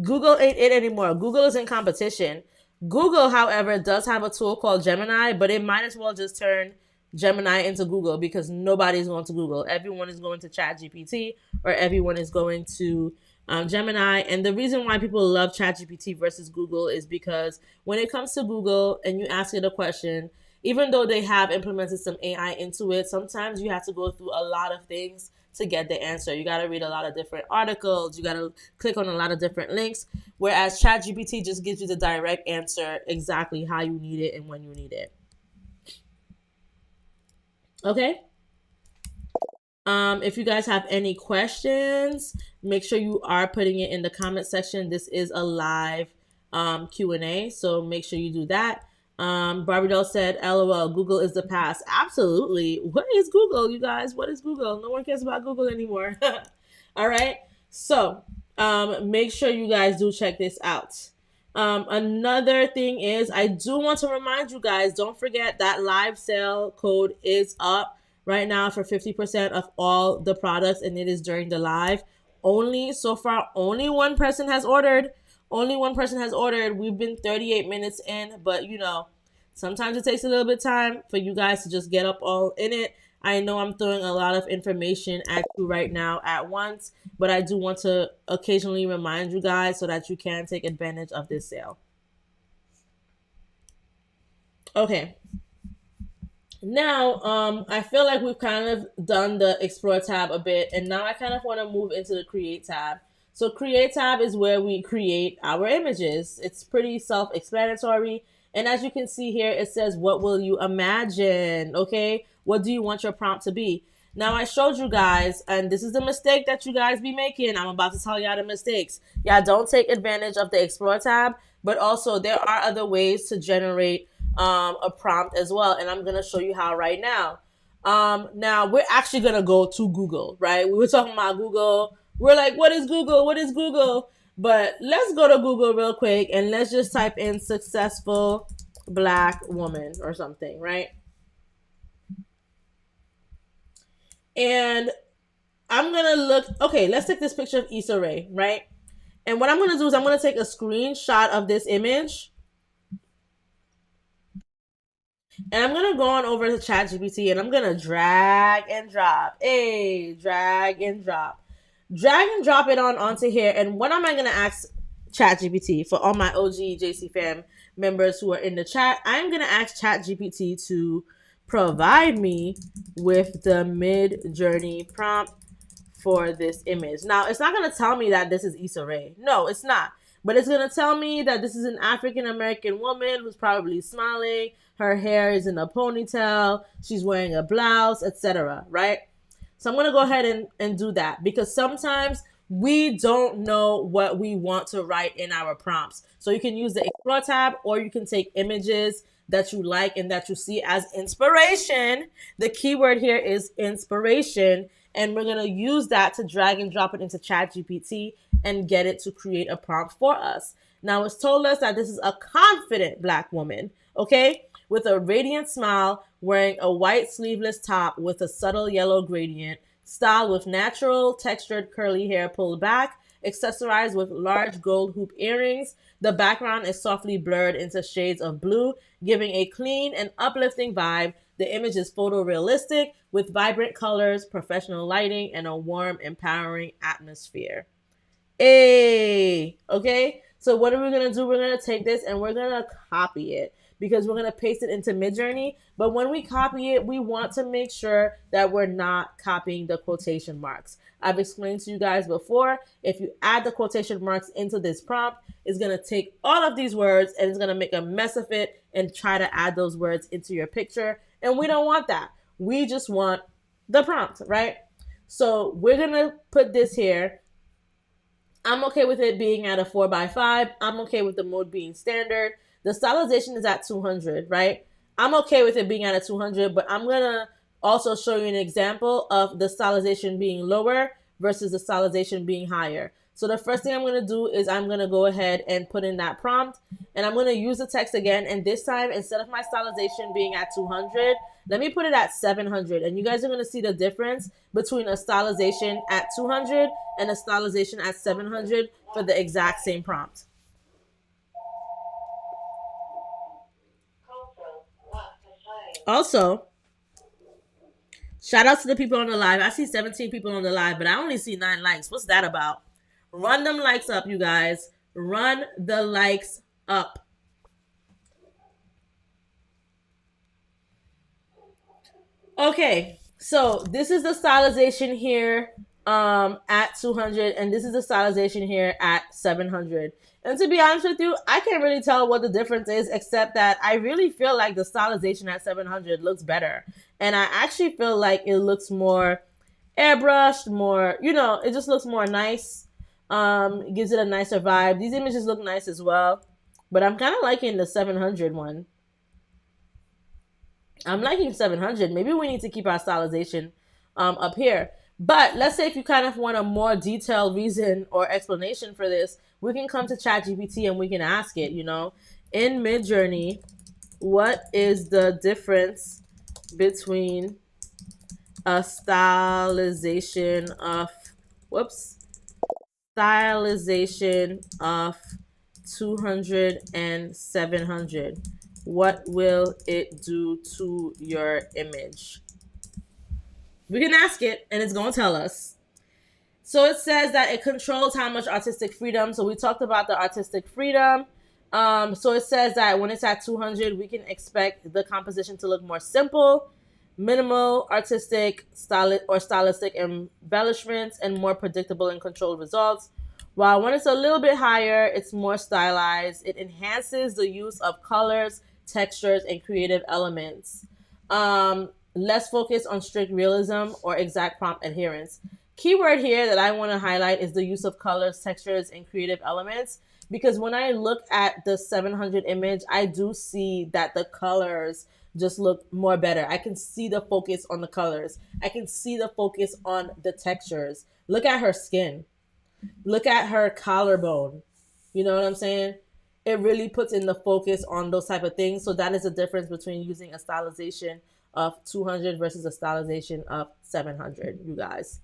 Google ain't it anymore. Google is in competition. Google, however, does have a tool called Gemini, but it might as well just turn Gemini into Google because nobody's going to Google. Everyone is going to ChatGPT or everyone is going to Gemini. And the reason why people love ChatGPT versus Google is because when it comes to Google and you ask it a question, even though they have implemented some AI into it, sometimes you have to go through a lot of things to get the answer. You got to read a lot of different articles. You got to click on a lot of different links. Whereas ChatGPT just gives you the direct answer exactly how you need it and when you need it. Okay. If you guys have any questions, make sure you are putting it in the comment section. This is a live Q&A, so make sure you do that. Barbie Doll said, LOL, Google is the past. Absolutely. What is Google, you guys? What is Google? No one cares about Google anymore. All right. So make sure you guys do check this out. Another thing is, I do want to remind you guys, don't forget that live sale code is up right now for 50% of all the products, and it is during the live. Only so far, only one person has ordered. Only one person has ordered. We've been 38 minutes in, but you know, sometimes it takes a little bit of time for you guys to just get up all in it. I know I'm throwing a lot of information at you right now at once, but I do want to occasionally remind you guys so that you can take advantage of this sale. Okay. Now, I feel like we've kind of done the explore tab a bit, and now I kind of want to move into the create tab. So create tab is where we create our images. It's pretty self-explanatory. And as you can see here, it says, what will you imagine? Okay. What do you want your prompt to be? Now I showed you guys, and this is the mistake that you guys be making. I'm about to tell y'all the mistakes. Yeah, don't take advantage of the explore tab, but also there are other ways to generate a prompt as well, and I'm gonna show you how right now. Now we're actually gonna go to Google, right? We were talking about Google. We're like, what is Google? What is Google? But let's go to Google real quick and let's just type in successful black woman or something, right? And I'm gonna look. Okay, let's take this picture of Issa Rae, right? And what I'm gonna do is I'm gonna take a screenshot of this image. And I'm gonna go on over to ChatGPT and I'm gonna drag and drop. Hey, drag and drop. Drag and drop it onto here. And what am I gonna ask ChatGPT for all my OG JC fam members who are in the chat? I'm gonna ask ChatGPT to provide me with the MidJourney prompt for this image. Now, it's not going to tell me that this is Issa Rae. No, it's not. But it's going to tell me that this is an African American woman who's probably smiling. Her hair is in a ponytail. She's wearing a blouse, etc. Right? So I'm going to go ahead and do that because sometimes we don't know what we want to write in our prompts. So you can use the Explore tab or you can take images that you like and that you see as inspiration. The keyword here is inspiration. And we're going to use that to drag and drop it into ChatGPT and get it to create a prompt for us. Now, it's told us that this is a confident black woman, okay, with a radiant smile, wearing a white sleeveless top with a subtle yellow gradient, styled with natural textured curly hair pulled back, accessorized with large gold hoop earrings. The background is softly blurred into shades of blue, giving a clean and uplifting vibe. The image is photorealistic with vibrant colors, professional lighting, and a warm, empowering atmosphere. Hey, okay. So what are we gonna do? We're gonna take this and we're gonna copy it because we're gonna paste it into MidJourney. But when we copy it, we want to make sure that we're not copying the quotation marks. I've explained to you guys before, if you add the quotation marks into this prompt, it's gonna take all of these words and it's gonna make a mess of it and try to add those words into your picture. And we don't want that. We just want the prompt, right? So we're gonna put this here. I'm okay with it being at a 4x5. I'm okay with the mode being standard. The stylization is at 200, right? I'm okay with it being at a 200, but I'm going to also show you an example of the stylization being lower versus the stylization being higher. So the first thing I'm going to do is I'm going to go ahead and put in that prompt, and I'm going to use the text again. And this time, instead of my stylization being at 200, let me put it at 700. And you guys are going to see the difference between a stylization at 200 and a stylization at 700 for the exact same prompt. Also, shout out to the people on the live. I see 17 people on the live, but I only see 9 likes. What's that about? Run them likes up, you guys. Run the likes up. Okay, so this is the stylization here at 200, and this is the stylization here at 700. And to be honest with you, I can't really tell what the difference is, except that I really feel like the stylization at 700 looks better. And I actually feel like it looks more airbrushed, more, it just looks more nice. It gives it a nicer vibe. These images look nice as well, but I'm kind of liking the 700 one. I'm liking 700. Maybe we need to keep our stylization up here. But let's say if you kind of want a more detailed reason or explanation for this, we can come to ChatGPT and we can ask it, in MidJourney, what is the difference between a stylization of 200 and 700? What will it do to your image? We can ask it and it's going to tell us. So it says that it controls how much artistic freedom. So we talked about the artistic freedom. So it says that when it's at 200, we can expect the composition to look more simple, minimal artistic stylistic embellishments, and more predictable and controlled results. While when it's a little bit higher, it's more stylized. It enhances the use of colors, textures, and creative elements. Less focus on strict realism or exact prompt adherence. Keyword here that I want to highlight is the use of colors, textures, and creative elements, because when I look at the 700 image, I do see that the colors just look more better. I can see the focus on the colors. I can see the focus on the textures. Look at her skin. Look at her collarbone. You know what I'm saying? It really puts in the focus on those type of things. So that is the difference between using a stylization of 200 versus a stylization of 700, you guys.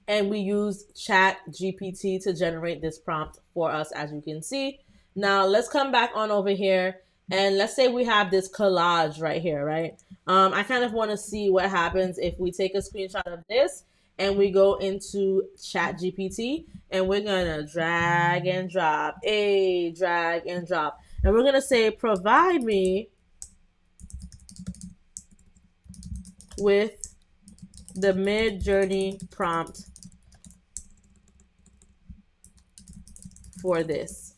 And we use ChatGPT to generate this prompt for us, as you can see. Now let's come back on over here, and let's say we have this collage right here, right? I kind of want to see what happens if we take a screenshot of this and we go into ChatGPT and we're gonna drag and drop, drag and drop, and we're gonna say, provide me with the MidJourney prompt for this.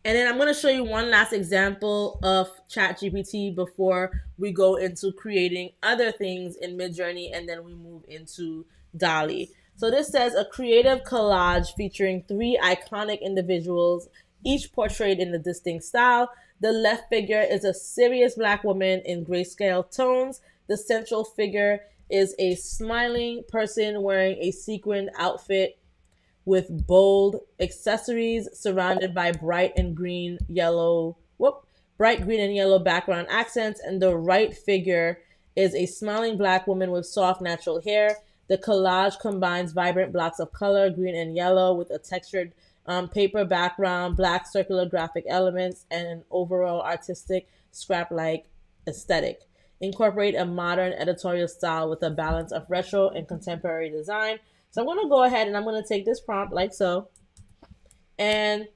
And then I'm going to show you one last example of ChatGPT before we go into creating other things in MidJourney, and then we move into DALL-E. So this says a creative collage featuring 3 iconic individuals, each portrayed in a distinct style. The left figure is a serious Black woman in grayscale tones. The central figure is a smiling person wearing a sequined outfit with bold accessories surrounded by bright green and yellow background accents. And the right figure is a smiling Black woman with soft natural hair. The collage combines vibrant blocks of color, green and yellow, with a textured paper background, Black circular graphic elements, and an overall artistic scrap-like aesthetic. Incorporate a modern editorial style with a balance of retro and contemporary design. So I'm going to go ahead and I'm going to take this prompt like so. And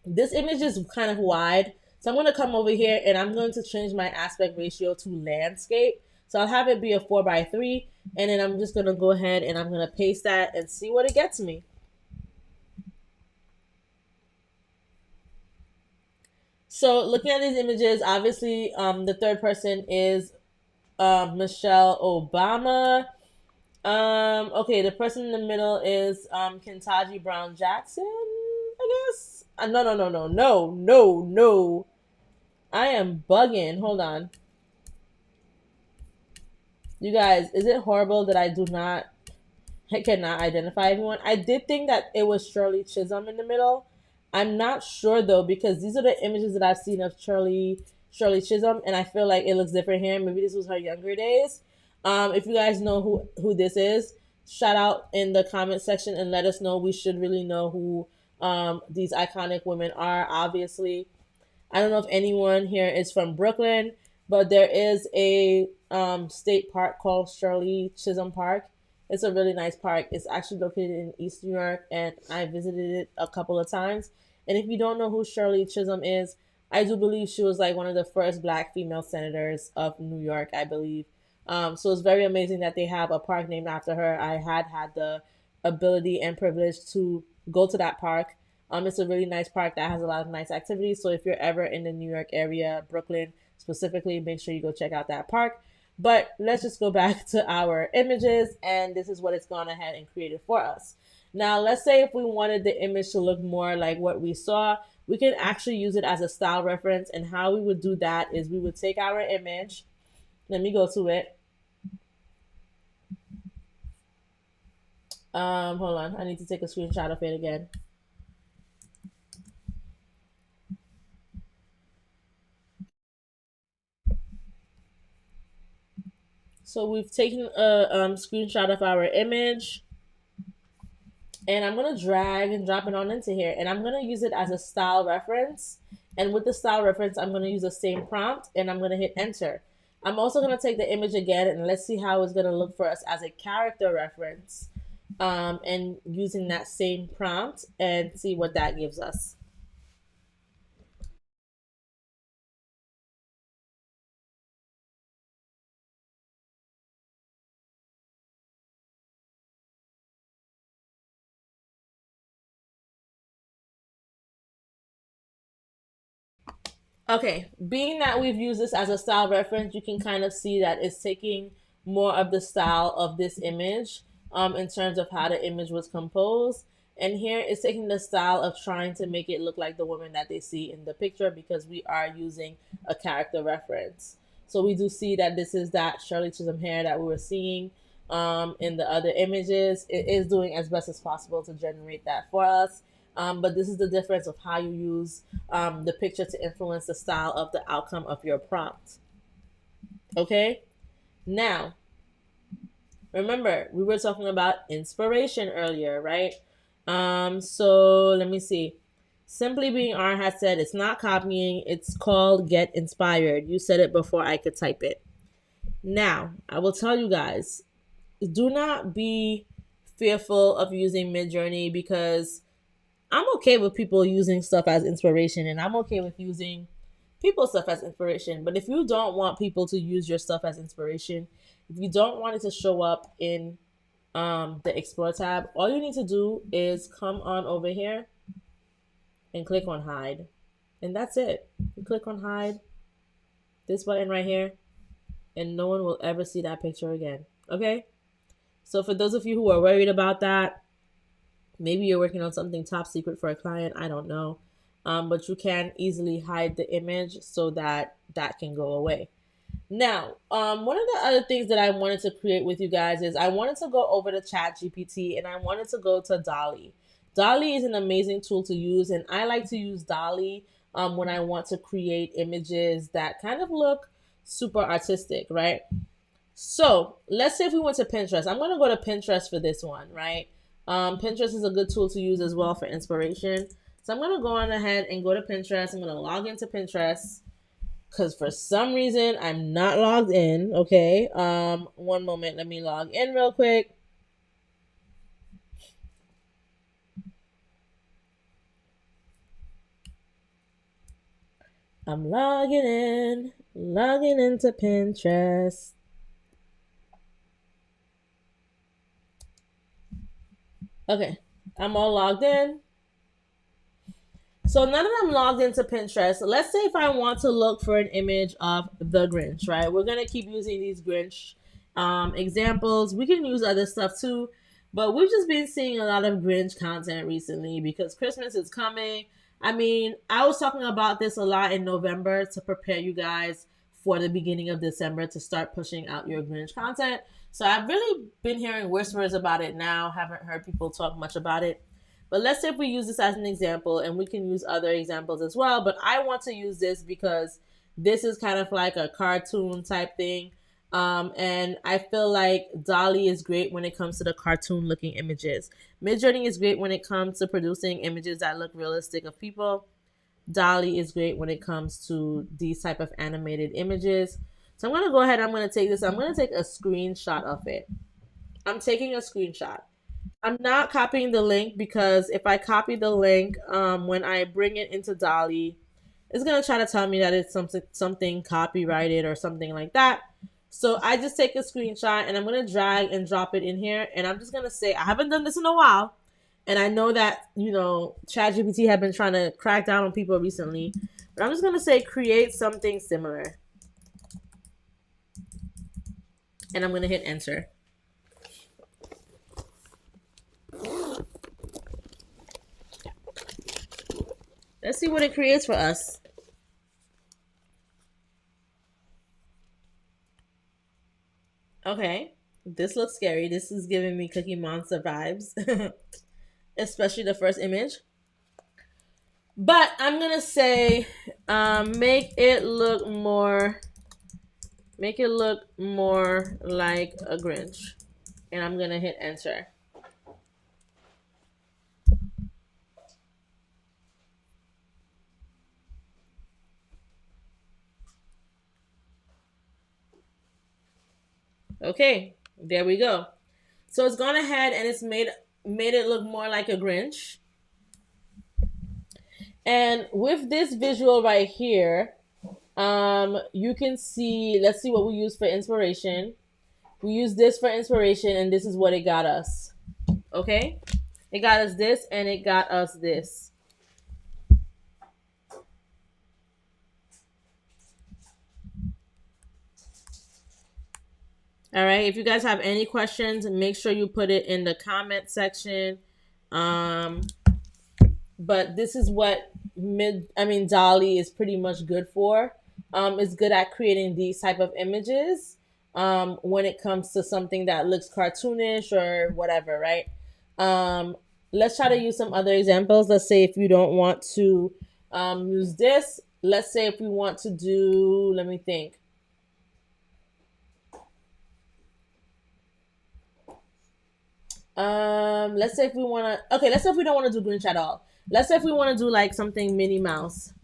this image is kind of wide. So I'm going to come over here and I'm going to change my aspect ratio to landscape. So I'll have it be a 4:3. And then I'm just going to go ahead and I'm going to paste that and see what it gets me. So looking at these images, obviously the third person is Michelle Obama. Okay, the person in the middle is Kentaji Brown Jackson, I guess. No. I am bugging. Hold on. You guys, is it horrible that I cannot identify everyone? I did think that it was Shirley Chisholm in the middle. I'm not sure though, because these are the images that I've seen of Shirley Chisholm, and I feel like it looks different here. Maybe this was her younger days. If you guys know who this is, shout out in the comment section and let us know. We should really know who these iconic women are. Obviously, I don't know if anyone here is from Brooklyn, but there is a state park called Shirley Chisholm Park. It's a really nice park. It's actually located in East New York, and I visited it a couple of times. And if you don't know who Shirley Chisholm is, I do believe she was like one of the first black female senators of New York, I believe. So it's very amazing that they have a park named after her. I had the ability and privilege to go to that park. It's a really nice park that has a lot of nice activities. So if you're ever in the New York area, Brooklyn specifically, make sure you go check out that park. But let's just go back to our images, and this is what it's gone ahead and created for us. Now, let's say if we wanted the image to look more like what we saw, we can actually use it as a style reference. And how we would do that is we would take our image. Let me go to it. Hold on. I need to take a screenshot of it again. So we've taken a screenshot of our image, and I'm going to drag and drop it on into here, and I'm going to use it as a style reference. And with the style reference, I'm going to use the same prompt, and I'm going to hit enter. I'm also going to take the image again, and let's see how it's going to look for us as a character reference, and using that same prompt and see what that gives us. Okay, being that we've used this as a style reference, you can kind of see that it's taking more of the style of this image in terms of how the image was composed. And here it's taking the style of trying to make it look like the woman that they see in the picture, because we are using a character reference. So we do see that this is that Shirley Chisholm hair that we were seeing in the other images. It is doing as best as possible to generate that for us. But this is the difference of how you use the picture to influence the style of the outcome of your prompt. Okay? Now, remember, we were talking about inspiration earlier, right? So let me see. Simply Being R has said it's not copying, it's called Get Inspired. You said it before I could type it. Now, I will tell you guys, do not be fearful of using MidJourney, because I'm okay with people using stuff as inspiration, and I'm okay with using people's stuff as inspiration. But if you don't want people to use your stuff as inspiration, if you don't want it to show up in the Explore tab, all you need to do is come on over here and click on Hide. And that's it. You click on Hide, this button right here, and no one will ever see that picture again. Okay? So for those of you who are worried about that, maybe you're working on something top secret for a client, I don't know. But you can easily hide the image so that that can go away. Now, one of the other things that I wanted to create with you guys is I wanted to go over to ChatGPT, and I wanted to go to DALL-E. DALL-E is an amazing tool to use, and I like to use DALL-E when I want to create images that kind of look super artistic, right? So let's say if we went to Pinterest. I'm going to go to Pinterest for this one, right? Pinterest is a good tool to use as well for inspiration. So I'm going to go on ahead and go to Pinterest. I'm going to log into Pinterest. because for some reason I'm not logged in. Okay. One moment. Let me log in real quick. I'm logging into Pinterest. Okay. I'm all logged in. So now that I'm logged into Pinterest, let's say if I want to look for an image of the Grinch, right? We're gonna keep using these Grinch examples. We can use other stuff too, but we've just been seeing a lot of Grinch content recently because Christmas is coming. I mean, I was talking about this a lot in November to prepare you guys for the beginning of December to start pushing out your Grinch content. So I've really been hearing whispers about it now. Haven't heard people talk much about it. But let's say if we use this as an example, and we can use other examples as well. But I want to use this because this is kind of like a cartoon type thing. And I feel like DALL-E is great when it comes to the cartoon looking images. MidJourney is great when it comes to producing images that look realistic of people. DALL-E is great when it comes to these type of animated images. So I'm going to go ahead. I'm going to take this. I'm going to take a screenshot of it. I'm taking a screenshot. I'm not copying the link because if I copy the link, when I bring it into DALL-E, it's gonna try to tell me that it's something copyrighted or something like that. So I just take a screenshot and I'm gonna drag and drop it in here, and I'm just gonna say I haven't done this in a while, and I know that ChatGPT have been trying to crack down on people recently, but I'm just gonna say create something similar, and I'm gonna hit enter. Let's see what it creates for us. Okay, this looks scary. This is giving me Cookie Monster vibes, especially the first image. But I'm gonna say, make it look more like a Grinch, and I'm gonna hit enter. Okay, there we go. So it's gone ahead and it's made it look more like a Grinch. And with this visual right here, you can see. Let's see what we use for inspiration. We use this for inspiration, and this is what it got us. Okay, it got us this, and it got us this. All right. If you guys have any questions, make sure you put it in the comment section. Um, but this is what DALL-E is pretty much good for. It's good at creating these type of images. When it comes to something that looks cartoonish or whatever, right? Let's try to use some other examples. Let's say if you don't want to use this, let's say if we want to do, let me think. Let's say if we want to, okay, let's say if we don't want to do Grinch at all. Let's say if we want to do like something Minnie Mouse.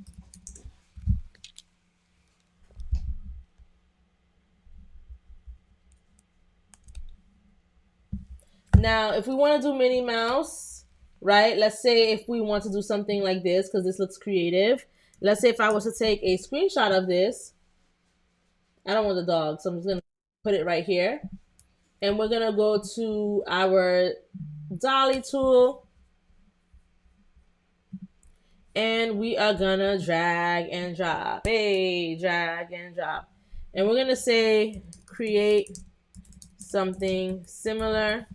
Now, if we want to do Minnie Mouse, right? Let's say if we want to do something like this, because this looks creative. Let's say if I was to take a screenshot of this. I don't want the dog, so I'm just going to put it right here. And we're going to go to our DALL-E tool. And we are going to drag and drop. Hey, drag and drop. And we're going to say create something similar.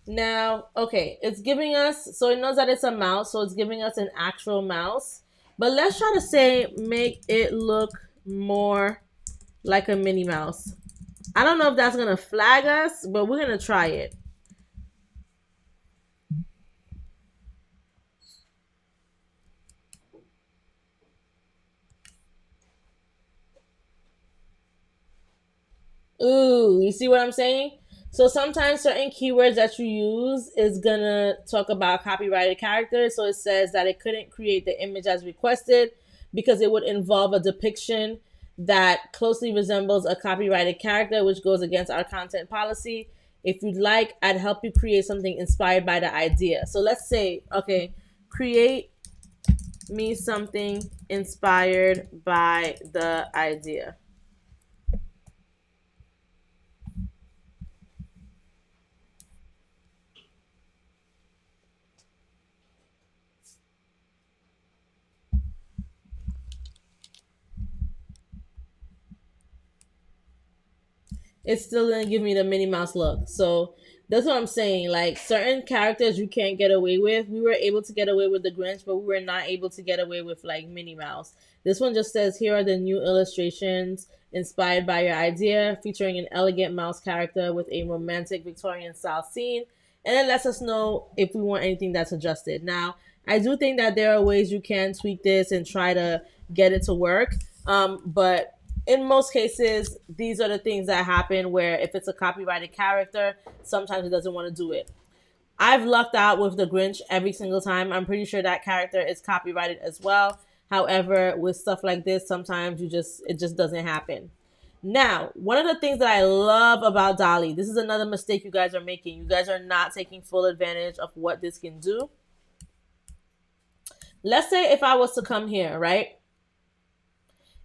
Now, okay, it's giving us, so it knows that it's a mouse, so it's giving us an actual mouse. But let's try to say, make it look more like a Minnie Mouse. I don't know if that's going to flag us, but we're going to try it. Ooh, you see what I'm saying? So sometimes certain keywords that you use is gonna talk about copyrighted characters. So it says that it couldn't create the image as requested because it would involve a depiction that closely resembles a copyrighted character, which goes against our content policy. If you'd like, I'd help you create something inspired by the idea. So let's say, okay, create me something inspired by the idea. It's still gonna give me the Minnie Mouse look. So that's what I'm saying. Like certain characters you can't get away with. We were able to get away with the Grinch, but we were not able to get away with like Minnie Mouse. This one just says here are the new illustrations inspired by your idea, featuring an elegant mouse character with a romantic Victorian style scene. And it lets us know if we want anything that's adjusted. Now, I do think that there are ways you can tweak this and try to get it to work. But in most cases, these are the things that happen where if it's a copyrighted character, sometimes it doesn't want to do it. I've lucked out with the Grinch every single time. I'm pretty sure that character is copyrighted as well. However, with stuff like this, sometimes it just doesn't happen. Now, one of the things that I love about DALL-E, this is another mistake you guys are making. You guys are not taking full advantage of what this can do. Let's say if I was to come here, right?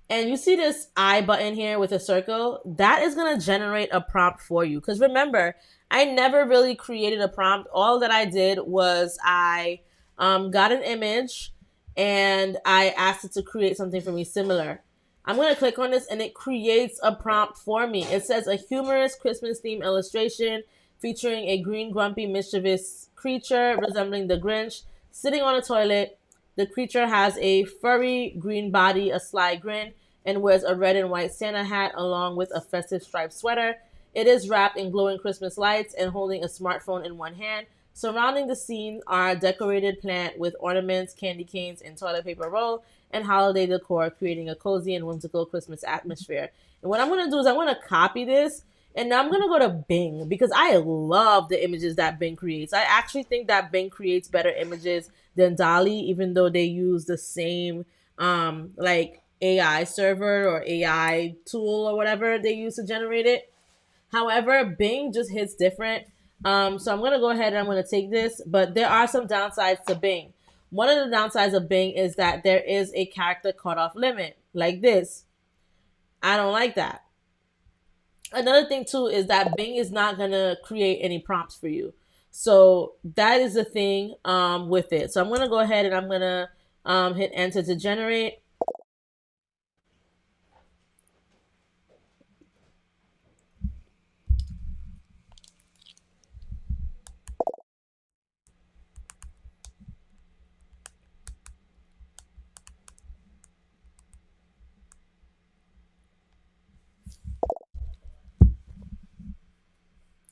And you see this I button here with a circle, that is going to generate a prompt for you. Because remember, I never really created a prompt. All that I did was I got an image and I asked it to create something for me similar. I'm going to click on this and it creates a prompt for me. It says a humorous Christmas themed illustration featuring a green, grumpy, mischievous creature resembling the Grinch sitting on a toilet. The creature has a furry green body, a sly grin, and wears a red and white Santa hat along with a festive striped sweater. It is wrapped in glowing Christmas lights and holding a smartphone in one hand. Surrounding the scene are a decorated plant with ornaments, candy canes, and toilet paper roll, and holiday decor, creating a cozy and whimsical Christmas atmosphere. And what I'm going to do is I'm going to copy this and now I'm going to go to Bing because I love the images that Bing creates. I actually think that Bing creates better images than DALL-E, even though they use the same like AI server or AI tool or whatever they use to generate it. However, Bing just hits different. So I'm gonna go ahead and I'm gonna take this, but there are some downsides to Bing. One of the downsides of Bing is that there is a character cutoff limit, like this. I don't like that. Another thing too is that Bing is not gonna create any prompts for you. So that is the thing with it. So I'm gonna go ahead and I'm gonna hit enter to generate.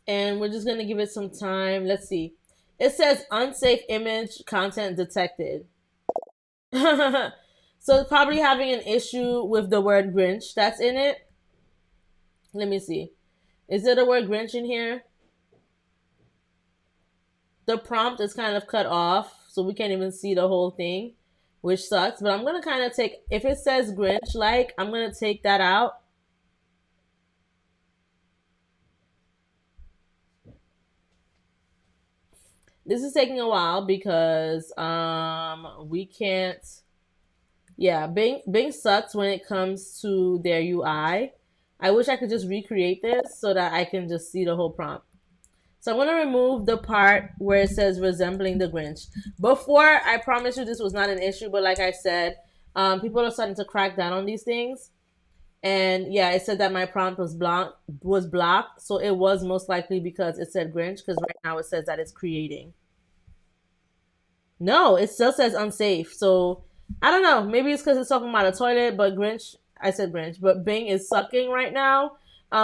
And we're just gonna give it some time. Let's see. It says unsafe image content detected. So it's probably having an issue with the word Grinch that's in it. Let me see. Is there the word Grinch in here? The prompt is kind of cut off, so we can't even see the whole thing, which sucks. But I'm gonna kind of take if it says Grinch like, I'm gonna take that out. This is taking a while because we can't. Yeah, Bing sucks when it comes to their UI. I wish I could just recreate this so that I can just see the whole prompt. So I'm gonna remove the part where it says resembling the Grinch. Before, I promise you this was not an issue, but like I said, people are starting to crack down on these things. And yeah, it said that my prompt was blocked, so it was most likely because it said Grinch. Because right now it says that it's creating. No, it still says unsafe. So I don't know. Maybe it's because it's talking about a toilet, but Grinch. I said Grinch, but Bing is sucking right now.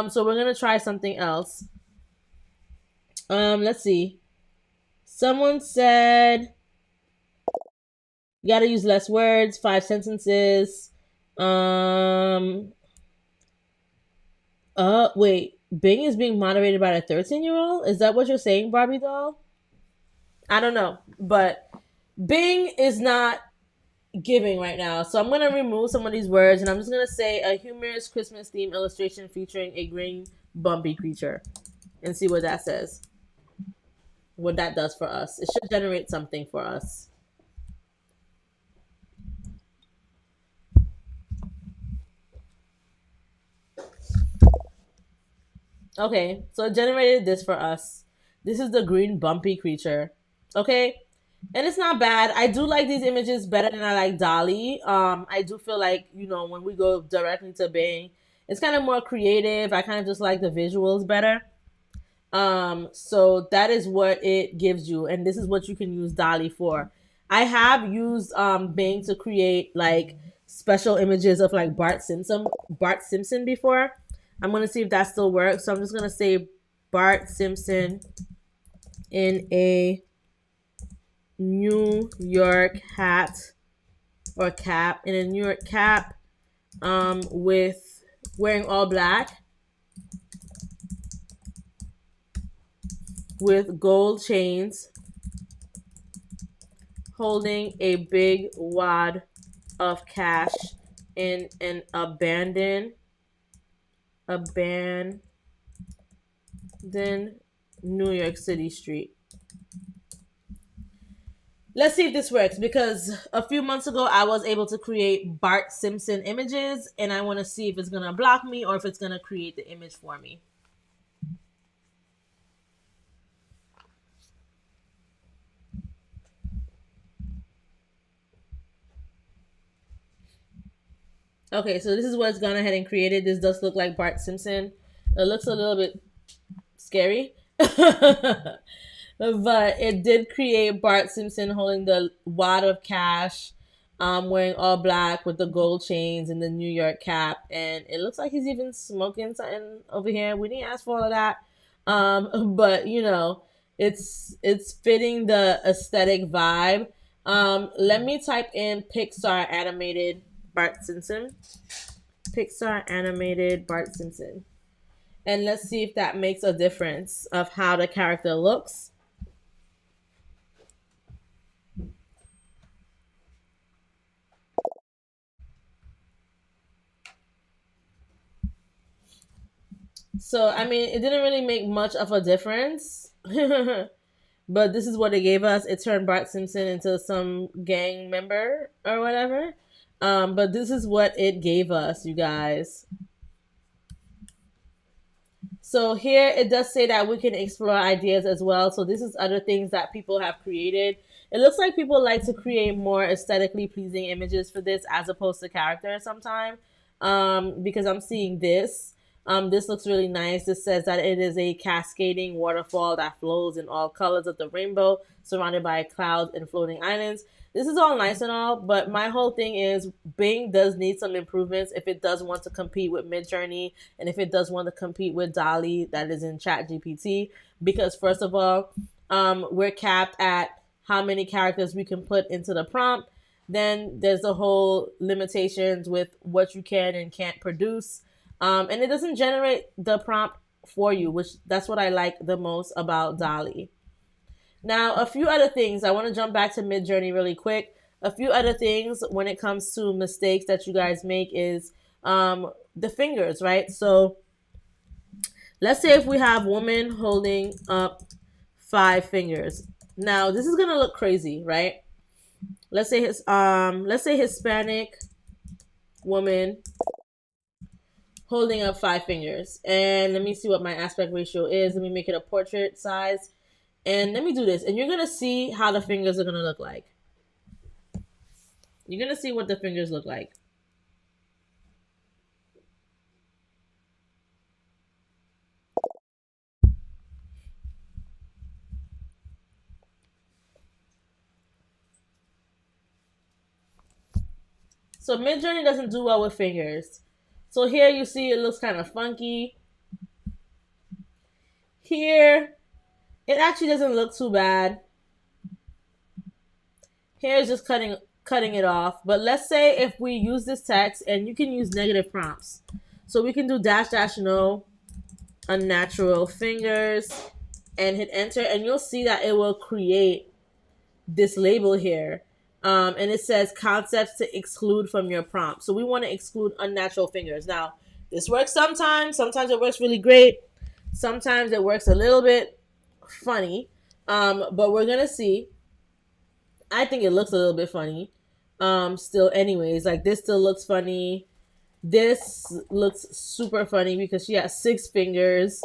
So we're gonna try something else. Let's see. Someone said you gotta use less words, 5 sentences. Um, Wait. Bing is being moderated by a 13-year-old? Is that what you're saying, Barbie doll? I don't know. But Bing is not giving right now. So I'm going to remove some of these words and I'm just going to say a humorous Christmas theme illustration featuring a green bumpy creature and see what that says. What that does for us. It should generate something for us. Okay, so it generated this for us. This is the green bumpy creature. Okay, and it's not bad. I do like these images better than I like DALL-E. I do feel like when we go directly to Bing, it's kind of more creative. I kind of just like the visuals better. So that is what it gives you, and this is what you can use DALL-E for. I have used Bing to create like special images of like Bart Simpson before. I'm gonna see if that still works. So I'm just gonna say Bart Simpson in a New York hat or cap in a New York cap, with wearing all black with gold chains, holding a big wad of cash in an abandoned New York City street. Let's see if this works because a few months ago I was able to create Bart Simpson images and I want to see if it's going to block me or if it's going to create the image for me. Okay, so this is what it's gone ahead and created. This does look like Bart Simpson. It looks a little bit scary. But it did create Bart Simpson holding the wad of cash, wearing all black with the gold chains and the New York cap, and it looks like he's even smoking something over here. We didn't ask for all of that, but it's fitting the aesthetic vibe. Let me type in Pixar animated Bart Simpson. Pixar animated Bart Simpson. And let's see if that makes a difference of how the character looks. So, I mean, it didn't really make much of a difference. But this is what it gave us. It turned Bart Simpson into some gang member or whatever. But this is what it gave us, you guys. So here it does say that we can explore ideas as well. So this is other things that people have created. It looks like people like to create more aesthetically pleasing images for this as opposed to characters sometimes. Because I'm seeing this. This looks really nice. This says that it is a cascading waterfall that flows in all colors of the rainbow, surrounded by clouds and floating islands. This is all nice and all, but my whole thing is Bing does need some improvements if it does want to compete with MidJourney and if it does want to compete with DALL-E that is in ChatGPT. Because first of all, we're capped at how many characters we can put into the prompt. Then there's the whole limitations with what you can and can't produce. And it doesn't generate the prompt for you, which that's what I like the most about DALL-E. Now, a few other things. I want to jump back to MidJourney really quick. A few other things when it comes to mistakes that you guys make is the fingers, right? So let's say if we have woman holding up 5 fingers. Now, this is gonna look crazy, right? Let's say Hispanic woman holding up 5 fingers. And let me see what my aspect ratio is. Let me make it a portrait size. And let me do this. And you're going to see how the fingers are going to look like. You're going to see what the fingers look like. So MidJourney doesn't do well with fingers. So here you see it looks kind of funky. Here, it actually doesn't look too bad. Here is just cutting it off. But let's say if we use this text, and you can use negative prompts. So we can do dash dash no, unnatural fingers and hit enter, and you'll see that it will create this label here. And it says concepts to exclude from your prompt. So we want to exclude unnatural fingers. Now, this works sometimes. Sometimes it works really great. Sometimes it works a little bit funny. But we're going to see. I think it looks a little bit funny. Still, anyways, like this still looks funny. This looks super funny because she has 6 fingers.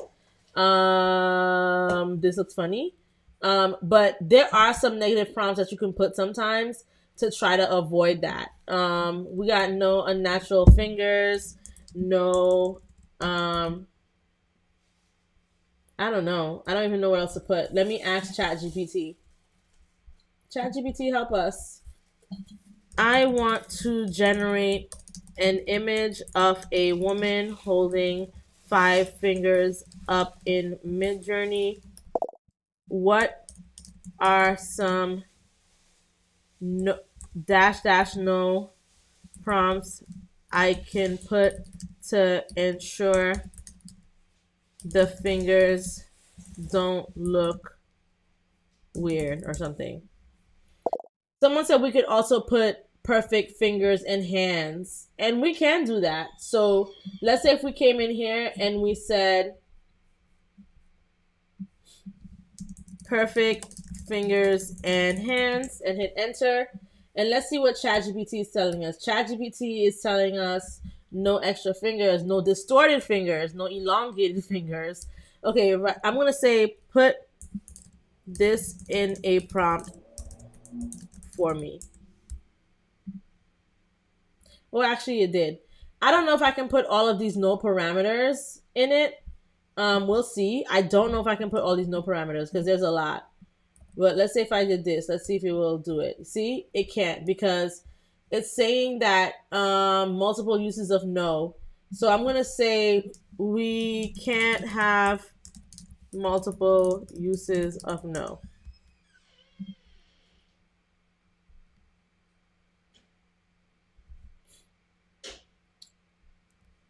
This looks funny. But there are some negative prompts that you can put sometimes to try to avoid that. We got no unnatural fingers, no, I don't know. I don't even know what else to put. Let me ask ChatGPT. ChatGPT, help us. I want to generate an image of a woman holding 5 fingers up in MidJourney. What are some no dash dash no prompts I can put to ensure the fingers don't look weird or something? Someone said we could also put perfect fingers and hands, and we can do that. So let's say if we came in here and we said perfect fingers and hands and hit enter, and let's see what ChatGPT is telling us. ChatGPT is telling us no extra fingers, no distorted fingers, no elongated fingers. Okay, I'm gonna say put this in a prompt for me. Well, actually, it did. I don't know if I can put all of these no parameters in it. We'll see. I don't know if I can put all these no parameters because there's a lot. But let's say if I did this, let's see if it will do it. See, it can't because it's saying that multiple uses of no. So I'm gonna say we can't have multiple uses of no.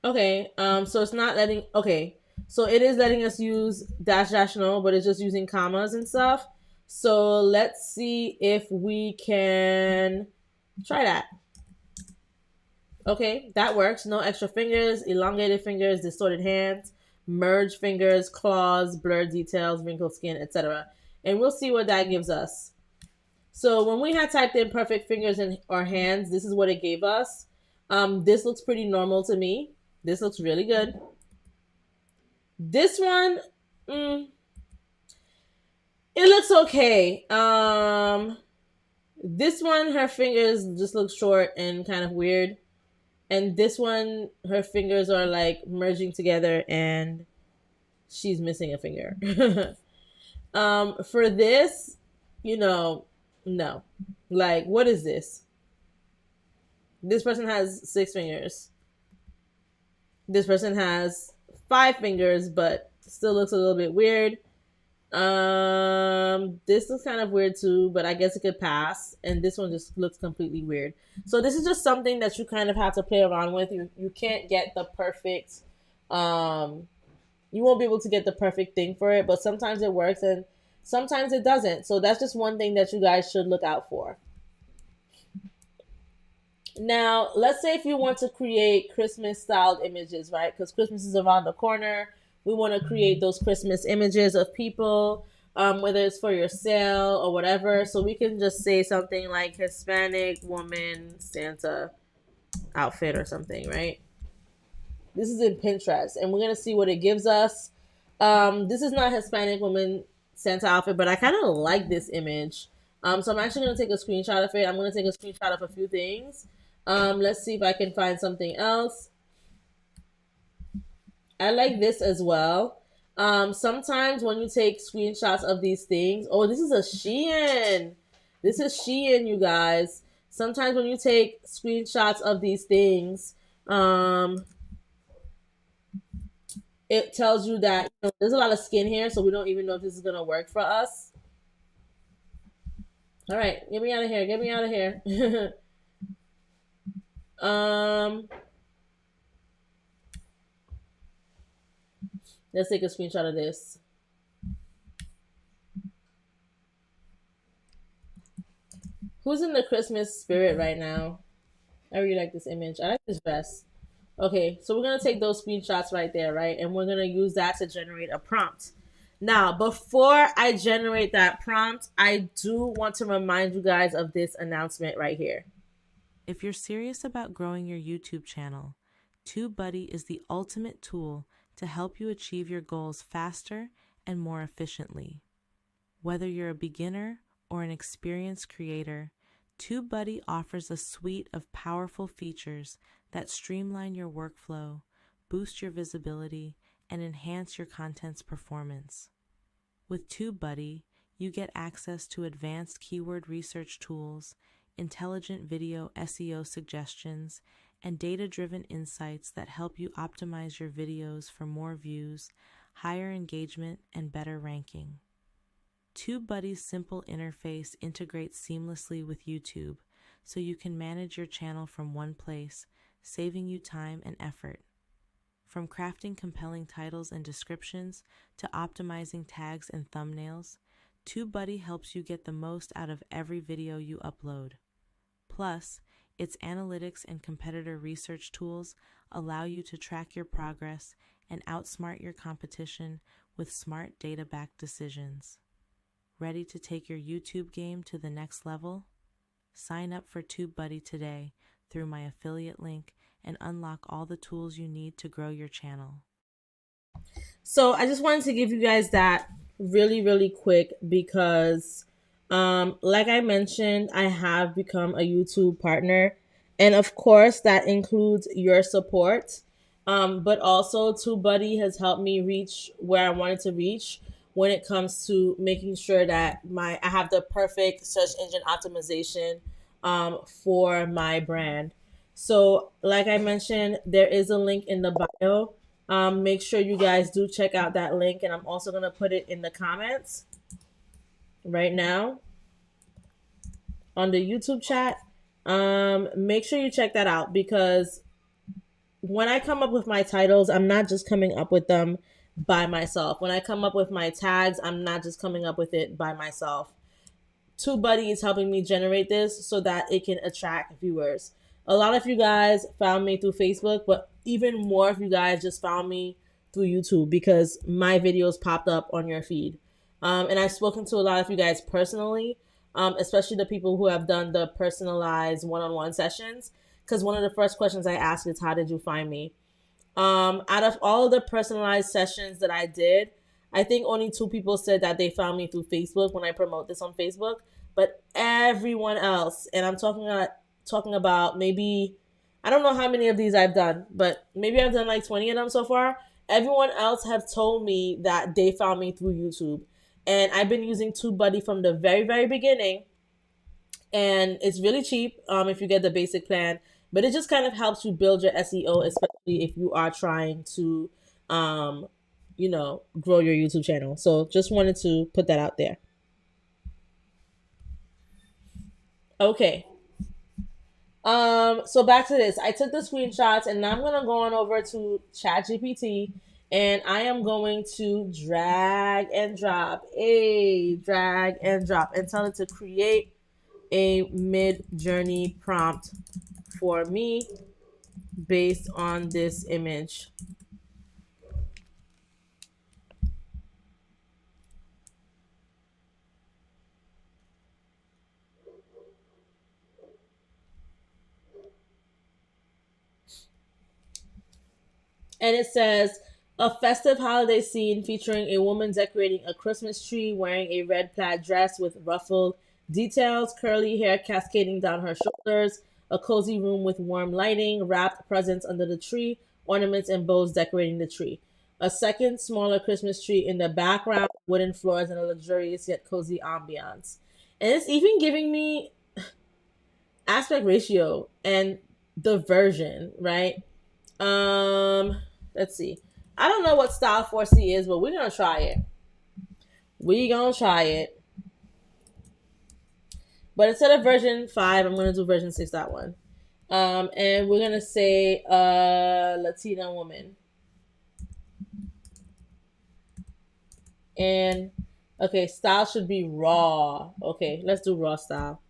Okay, so it's not letting, okay, so it is letting us use dash dash no, but it's just using commas and stuff. So let's see if we can try that. Okay, that works. No extra fingers, elongated fingers, distorted hands, merged fingers, claws, blurred details, wrinkled skin, etc. And we'll see what that gives us. So when we had typed in perfect fingers and or hands, this is what it gave us. This looks pretty normal to me. This looks really good. This one, it looks okay. This one, her fingers just look short and kind of weird. And this one, her fingers are like merging together and she's missing a finger. For this, no. Like, what is this? This person has 6 fingers. This person has 5 fingers, but still looks a little bit weird. This looks kind of weird too, but I guess it could pass. And this one just looks completely weird. So this is just something that you kind of have to play around with. You can't get the perfect, you won't be able to get the perfect thing for it, but sometimes it works and sometimes it doesn't. So that's just one thing that you guys should look out for. Now, let's say if you want to create Christmas styled images, right? Because Christmas is around the corner. We want to create those Christmas images of people, whether it's for your sale or whatever. So we can just say something like Hispanic woman Santa outfit or something, right? This is in Pinterest, and we're going to see what it gives us. This is not Hispanic woman Santa outfit, but I kind of like this image. So I'm actually going to take a screenshot of it. I'm going to take a screenshot of a few things. Let's see if I can find something else. I like this as well. Sometimes when you take screenshots of these things, oh, this is a Shein. This is Shein, you guys. Sometimes when you take screenshots of these things, it tells you that there's a lot of skin here, so we don't even know if this is gonna work for us. All right, get me out of here. Get me out of here. um, Let's take a screenshot of this. Who's in the Christmas spirit right now? I really like this image. I like this dress. Okay, so we're gonna take those screenshots right there, right? And we're gonna use that to generate a prompt. Now, before I generate that prompt, I do want to remind you guys of this announcement right here. If you're serious about growing your YouTube channel, TubeBuddy is the ultimate tool to help you achieve your goals faster and more efficiently. Whether you're a beginner or an experienced creator, TubeBuddy offers a suite of powerful features that streamline your workflow, boost your visibility, and enhance your content's performance. With TubeBuddy, you get access to advanced keyword research tools, intelligent video SEO suggestions, and data-driven insights that help you optimize your videos for more views, higher engagement, and better ranking. TubeBuddy's simple interface integrates seamlessly with YouTube, so you can manage your channel from one place, saving you time and effort. From crafting compelling titles and descriptions to optimizing tags and thumbnails, TubeBuddy helps you get the most out of every video you upload. Plus, its analytics and competitor research tools allow you to track your progress and outsmart your competition with smart data-backed decisions. Ready to take your YouTube game to the next level? Sign up for TubeBuddy today through my affiliate link and unlock all the tools you need to grow your channel. So I just wanted to give you guys that really, really quick because, like I mentioned, I have become a YouTube partner. And of course, that includes your support. But also, TubeBuddy has helped me reach where I wanted to reach when it comes to making sure that I have the perfect search engine optimization for my brand. So, like I mentioned, there is a link in the bio. Make sure you guys do check out that link, and I'm also gonna put it in the comments right now on the YouTube chat. Make sure you check that out because when I come up with my titles, I'm not just coming up with them by myself. When I come up with my tags, I'm not just coming up with it by myself. TubeBuddy is helping me generate this so that it can attract viewers. A lot of you guys found me through Facebook, but even more of you guys just found me through YouTube because my videos popped up on your feed. And I've spoken to a lot of you guys personally, especially the people who have done the personalized one-on-one sessions. Because one of the first questions I ask is, how did you find me? Out of all of the personalized sessions that I did, I think only 2 people said that they found me through Facebook when I promote this on Facebook. But everyone else, and I'm talking about maybe, I don't know how many of these I've done, but maybe I've done like 20 of them so far. Everyone else have told me that they found me through YouTube. And I've been using TubeBuddy from the very, very beginning. And it's really cheap if you get the basic plan. But it just kind of helps you build your SEO, especially if you are trying to, grow your YouTube channel. So just wanted to put that out there. Okay. So back to this. I took the screenshots and now I'm gonna go on over to ChatGPT and I am going to drag and drop, and tell it to create a MidJourney prompt for me based on this image. And it says, a festive holiday scene featuring a woman decorating a Christmas tree wearing a red plaid dress with ruffled details, curly hair cascading down her shoulders, a cozy room with warm lighting, wrapped presents under the tree, ornaments and bows decorating the tree. A second, smaller Christmas tree in the background, wooden floors, and a luxurious yet cozy ambiance. And it's even giving me aspect ratio and the version, right? Let's see. I don't know what style 4C is, but we're gonna try it. But instead of version 5, I'm gonna do version 6.1. And we're gonna say Latina woman. And okay, style should be raw. Okay, let's do raw style.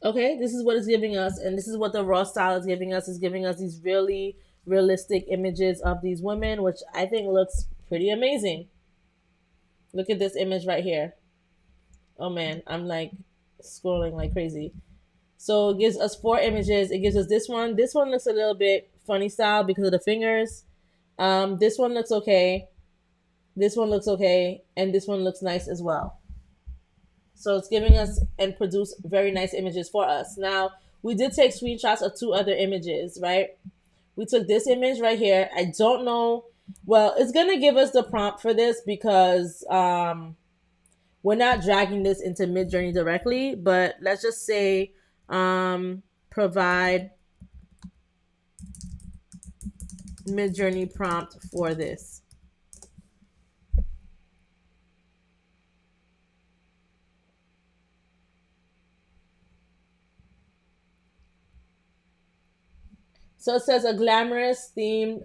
Okay, this is what it's giving us, and this is what the raw style is giving us. Is giving us these really realistic images of these women, which I think looks pretty amazing. Look at this image right here. Oh man, I'm like scrolling like crazy. So it gives us four images. It gives us this one. This one looks a little bit funny style because of the fingers. This one looks okay. This one looks okay, and this one looks nice as well. So it's giving us and produce very nice images for us. Now, we did take screenshots of two other images, right? We took this image right here. I don't know. Well, it's going to give us the prompt for this because we're not dragging this into MidJourney directly, but let's just say provide MidJourney prompt for this. So it says a glamorous themed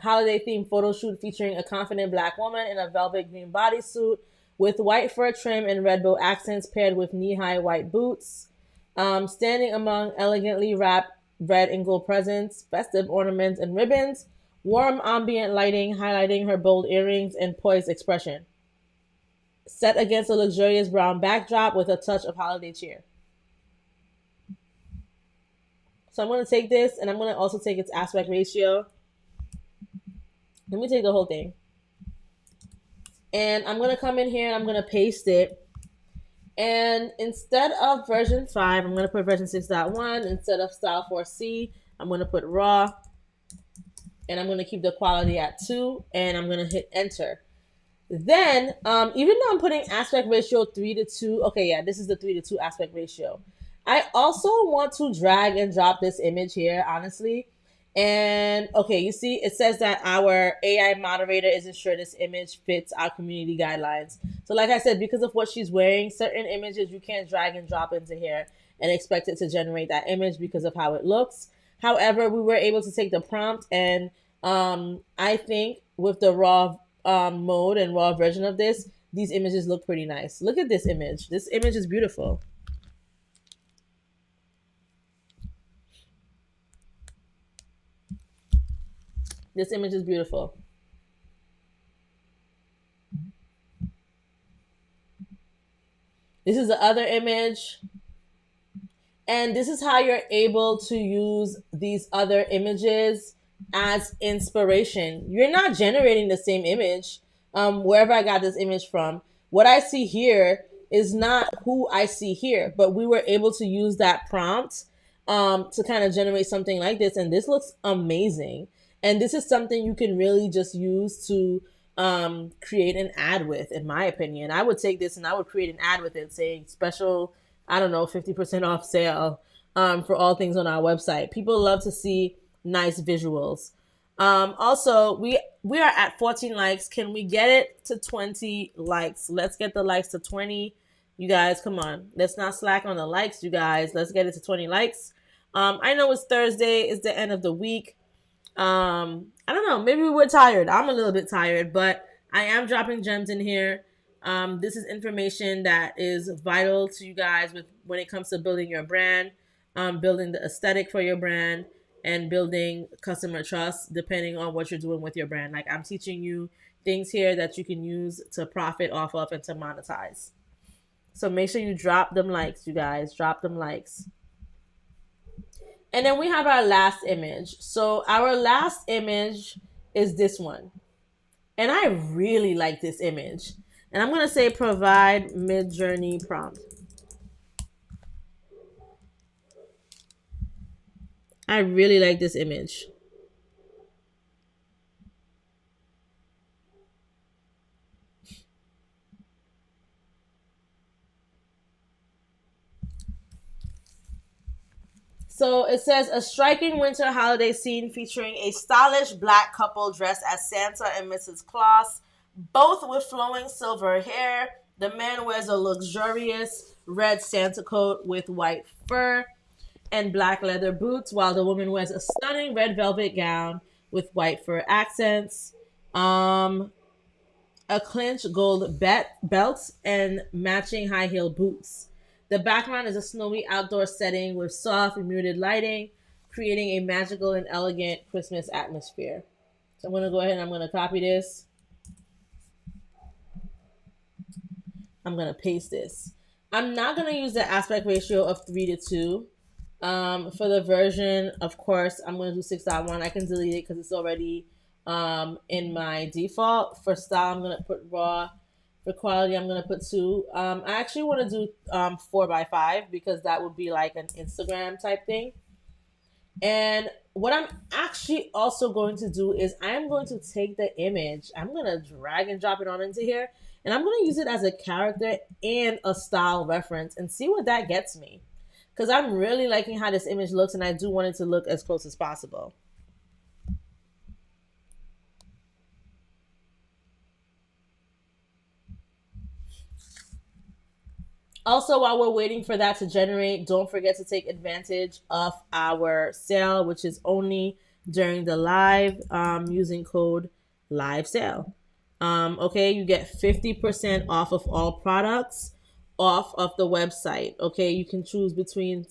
holiday themed photo shoot featuring a confident black woman in a velvet green bodysuit with white fur trim and red bow accents paired with knee-high white boots. Standing among elegantly wrapped red and gold presents, festive ornaments, and ribbons. Warm ambient lighting highlighting her bold earrings and poised expression. Set against a luxurious brown backdrop with a touch of holiday cheer. So I'm going to take this and I'm going to also take its aspect ratio. Let me take the whole thing. And I'm going to come in here and I'm going to paste it. And instead of version 5, I'm going to put version 6.1. Instead of style 4C, I'm going to put raw. And I'm going to keep the quality at 2. And I'm going to hit enter. Then, even though I'm putting aspect ratio 3 to 2, okay, yeah, this is the 3 to 2 aspect ratio. I also want to drag and drop this image here, honestly. And okay, you see, it says that our AI moderator isn't sure this image fits our community guidelines. So, like I said, because of what she's wearing, certain images you can't drag and drop into here and expect it to generate that image because of how it looks. However, we were able to take the prompt, and I think with the raw mode and raw version of this, these images look pretty nice. Look at this image. This image is beautiful. This image is beautiful. This is the other image. And this is how you're able to use these other images as inspiration. You're not generating the same image wherever I got this image from. What I see here is not who I see here, but we were able to use that prompt to kind of generate something like this. And this looks amazing. And this is something you can really just use to create an ad with, in my opinion. I would take this and I would create an ad with it saying special, I don't know, 50% off sale for all things on our website. People love to see nice visuals. Also, we are at 14 likes. Can we get it to 20 likes? Let's get the likes to 20. You guys, come on. Let's not slack on the likes, you guys. Let's get it to 20 likes. I know it's Thursday. It's the end of the week. I don't know, maybe we're tired. I'm a little bit tired, but I am dropping gems in here. This is information that is vital to you guys with when it comes to building your brand, building the aesthetic for your brand, and building customer trust depending on what you're doing with your brand. Like, I'm teaching you things here that you can use to profit off of and to monetize. So make sure you drop them likes, you guys. Drop them likes. And then we have our last image. So our last image is this one. And I really like this image. And I'm going to say provide MidJourney prompt. I really like this image. So it says a striking winter holiday scene featuring a stylish black couple dressed as Santa and Mrs. Claus, both with flowing silver hair. The man wears a luxurious red Santa coat with white fur and black leather boots, while the woman wears a stunning red velvet gown with white fur accents. Um, a clinched gold belt, and matching high heel boots. The background is a snowy outdoor setting with soft and muted lighting, creating a magical and elegant Christmas atmosphere. So I'm going to go ahead and I'm going to copy this. I'm going to paste this. I'm not going to use the aspect ratio of 3:2. For the version, of course, I'm going to do 6.1. I can delete it because it's already in my default. For style, I'm going to put raw. For quality, I'm going to put 2. I actually want to do 4:5 because that would be like an Instagram type thing. And what I'm actually also going to do is I am going to take the image, I'm going to drag and drop it on into here, and I'm going to use it as a character and a style reference and see what that gets me. Because I'm really liking how this image looks, and I do want it to look as close as possible. Also, while we're waiting for that to generate, don't forget to take advantage of our sale, which is only during the live using code live sale. Okay, you get 50% off of all products off of the website. Okay, you can choose between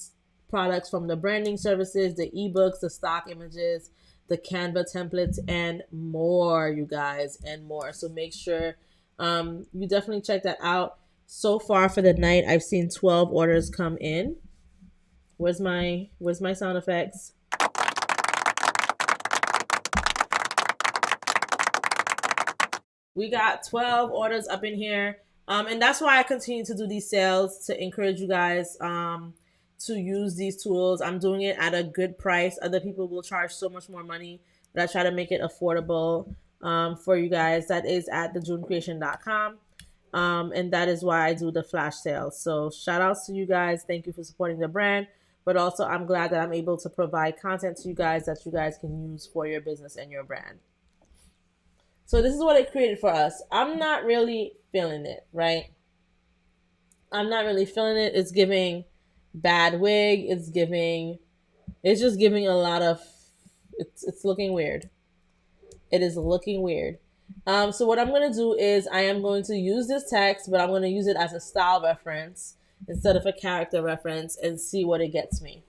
products from the branding services, the ebooks, the stock images, the Canva templates, and more, you guys, and more. So make sure you definitely check that out. So far for the night, I've seen 12 orders come in. Where's my sound effects? We got 12 orders up in here. And that's why I continue to do these sales to encourage you guys to use these tools. I'm doing it at a good price. Other people will charge so much more money, but I try to make it affordable for you guys. That is at thejunecreation.com. And that is why I do the flash sales. So shout outs to you guys. Thank you for supporting the brand. But also, I'm glad that I'm able to provide content to you guys that you guys can use for your business and your brand. So this is what it created for us. I'm not really feeling it, right? I'm not really feeling it. It's giving bad wig. It's just giving a lot of, it's looking weird. It is looking weird. So what I'm going to do is I am going to use this text, but I'm going to use it as a style reference instead of a character reference and see what it gets me.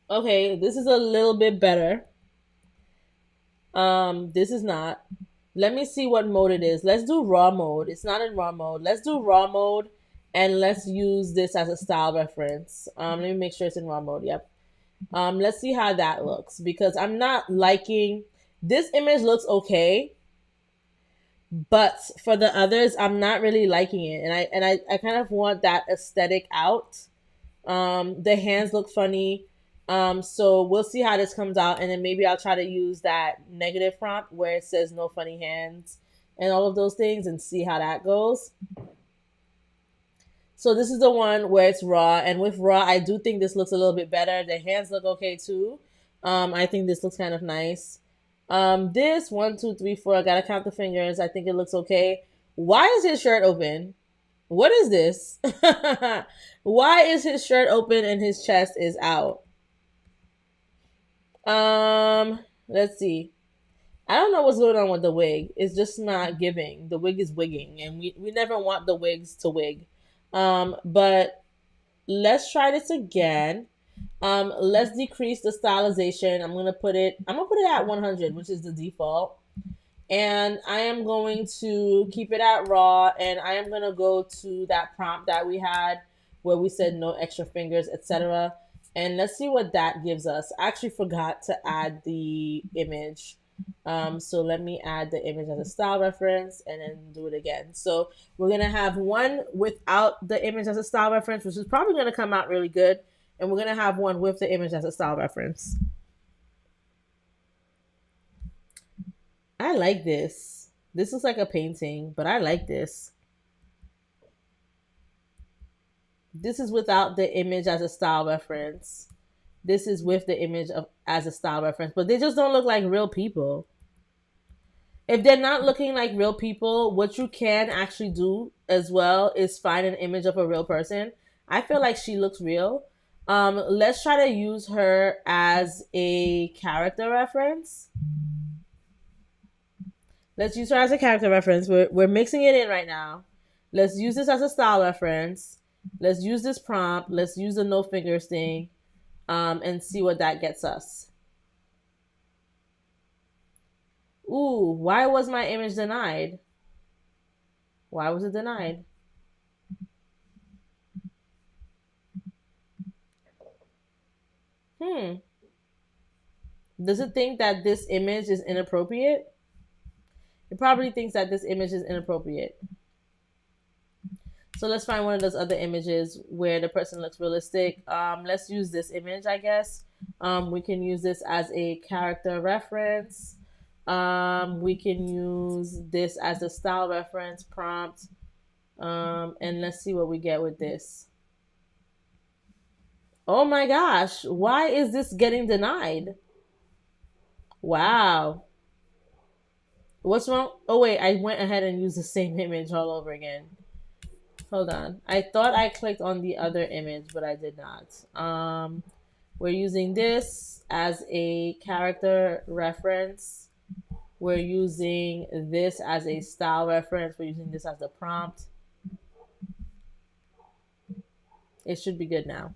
Okay, this is a little bit better. This is not. Let me see what mode it is. Let's do raw mode. It's not in raw mode. Let's do raw mode and let's use this as a style reference. Let me make sure it's in raw mode. Yep. Let's see how that looks because I'm not liking this image. Looks okay, but for the others, I'm not really liking it, and I kind of want that aesthetic out. The hands look funny. So we'll see how this comes out, and then maybe I'll try to use that negative prompt where it says no funny hands and all of those things and see how that goes. So this is the one where it's raw, and with raw, I do think this looks a little bit better. The hands look okay too. I think this looks kind of nice. This 1, 2, 3, 4. I gotta count the fingers. I think it looks okay. Why is his shirt open? What is this? Why is his shirt open and his chest is out? Let's see. I don't know what's going on with the wig. It's just not giving. The wig is wigging, and we never want the wigs to wig. But let's try this again. Let's decrease the stylization. I'm gonna put it at 100, which is the default. And I am going to keep it at raw, and I am gonna go to that prompt that we had where we said no extra fingers, etc. And let's see what that gives us. I actually forgot to add the image. So let me add the image as a style reference and then do it again. So we're gonna have one without the image as a style reference, which is probably gonna come out really good. And we're gonna have one with the image as a style reference. I like this. This looks like a painting, but I like this. This is without the image as a style reference. This is with the image of as a style reference, but they just don't look like real people. If they're not looking like real people, what you can actually do as well is find an image of a real person. I feel like she looks real. Let's try to use her as a character reference. Let's use her as a character reference. We're mixing it in right now. Let's use this as a style reference. Let's use this prompt. Let's use the no fingers thing, and see what that gets us. Ooh, why was my image denied? Why was it denied? Hmm. Does it think that this image is inappropriate? It probably thinks that this image is inappropriate. So let's find one of those other images where the person looks realistic. Let's use this image, I guess. We can use this as a character reference. We can use this as a style reference prompt. And let's see what we get with this. Oh my gosh, why is this getting denied? Wow. What's wrong? Oh, wait, I went ahead and used the same image all over again. Hold on. I thought I clicked on the other image, but I did not. We're using this as a character reference. We're using this as a style reference. We're using this as the prompt. It should be good now.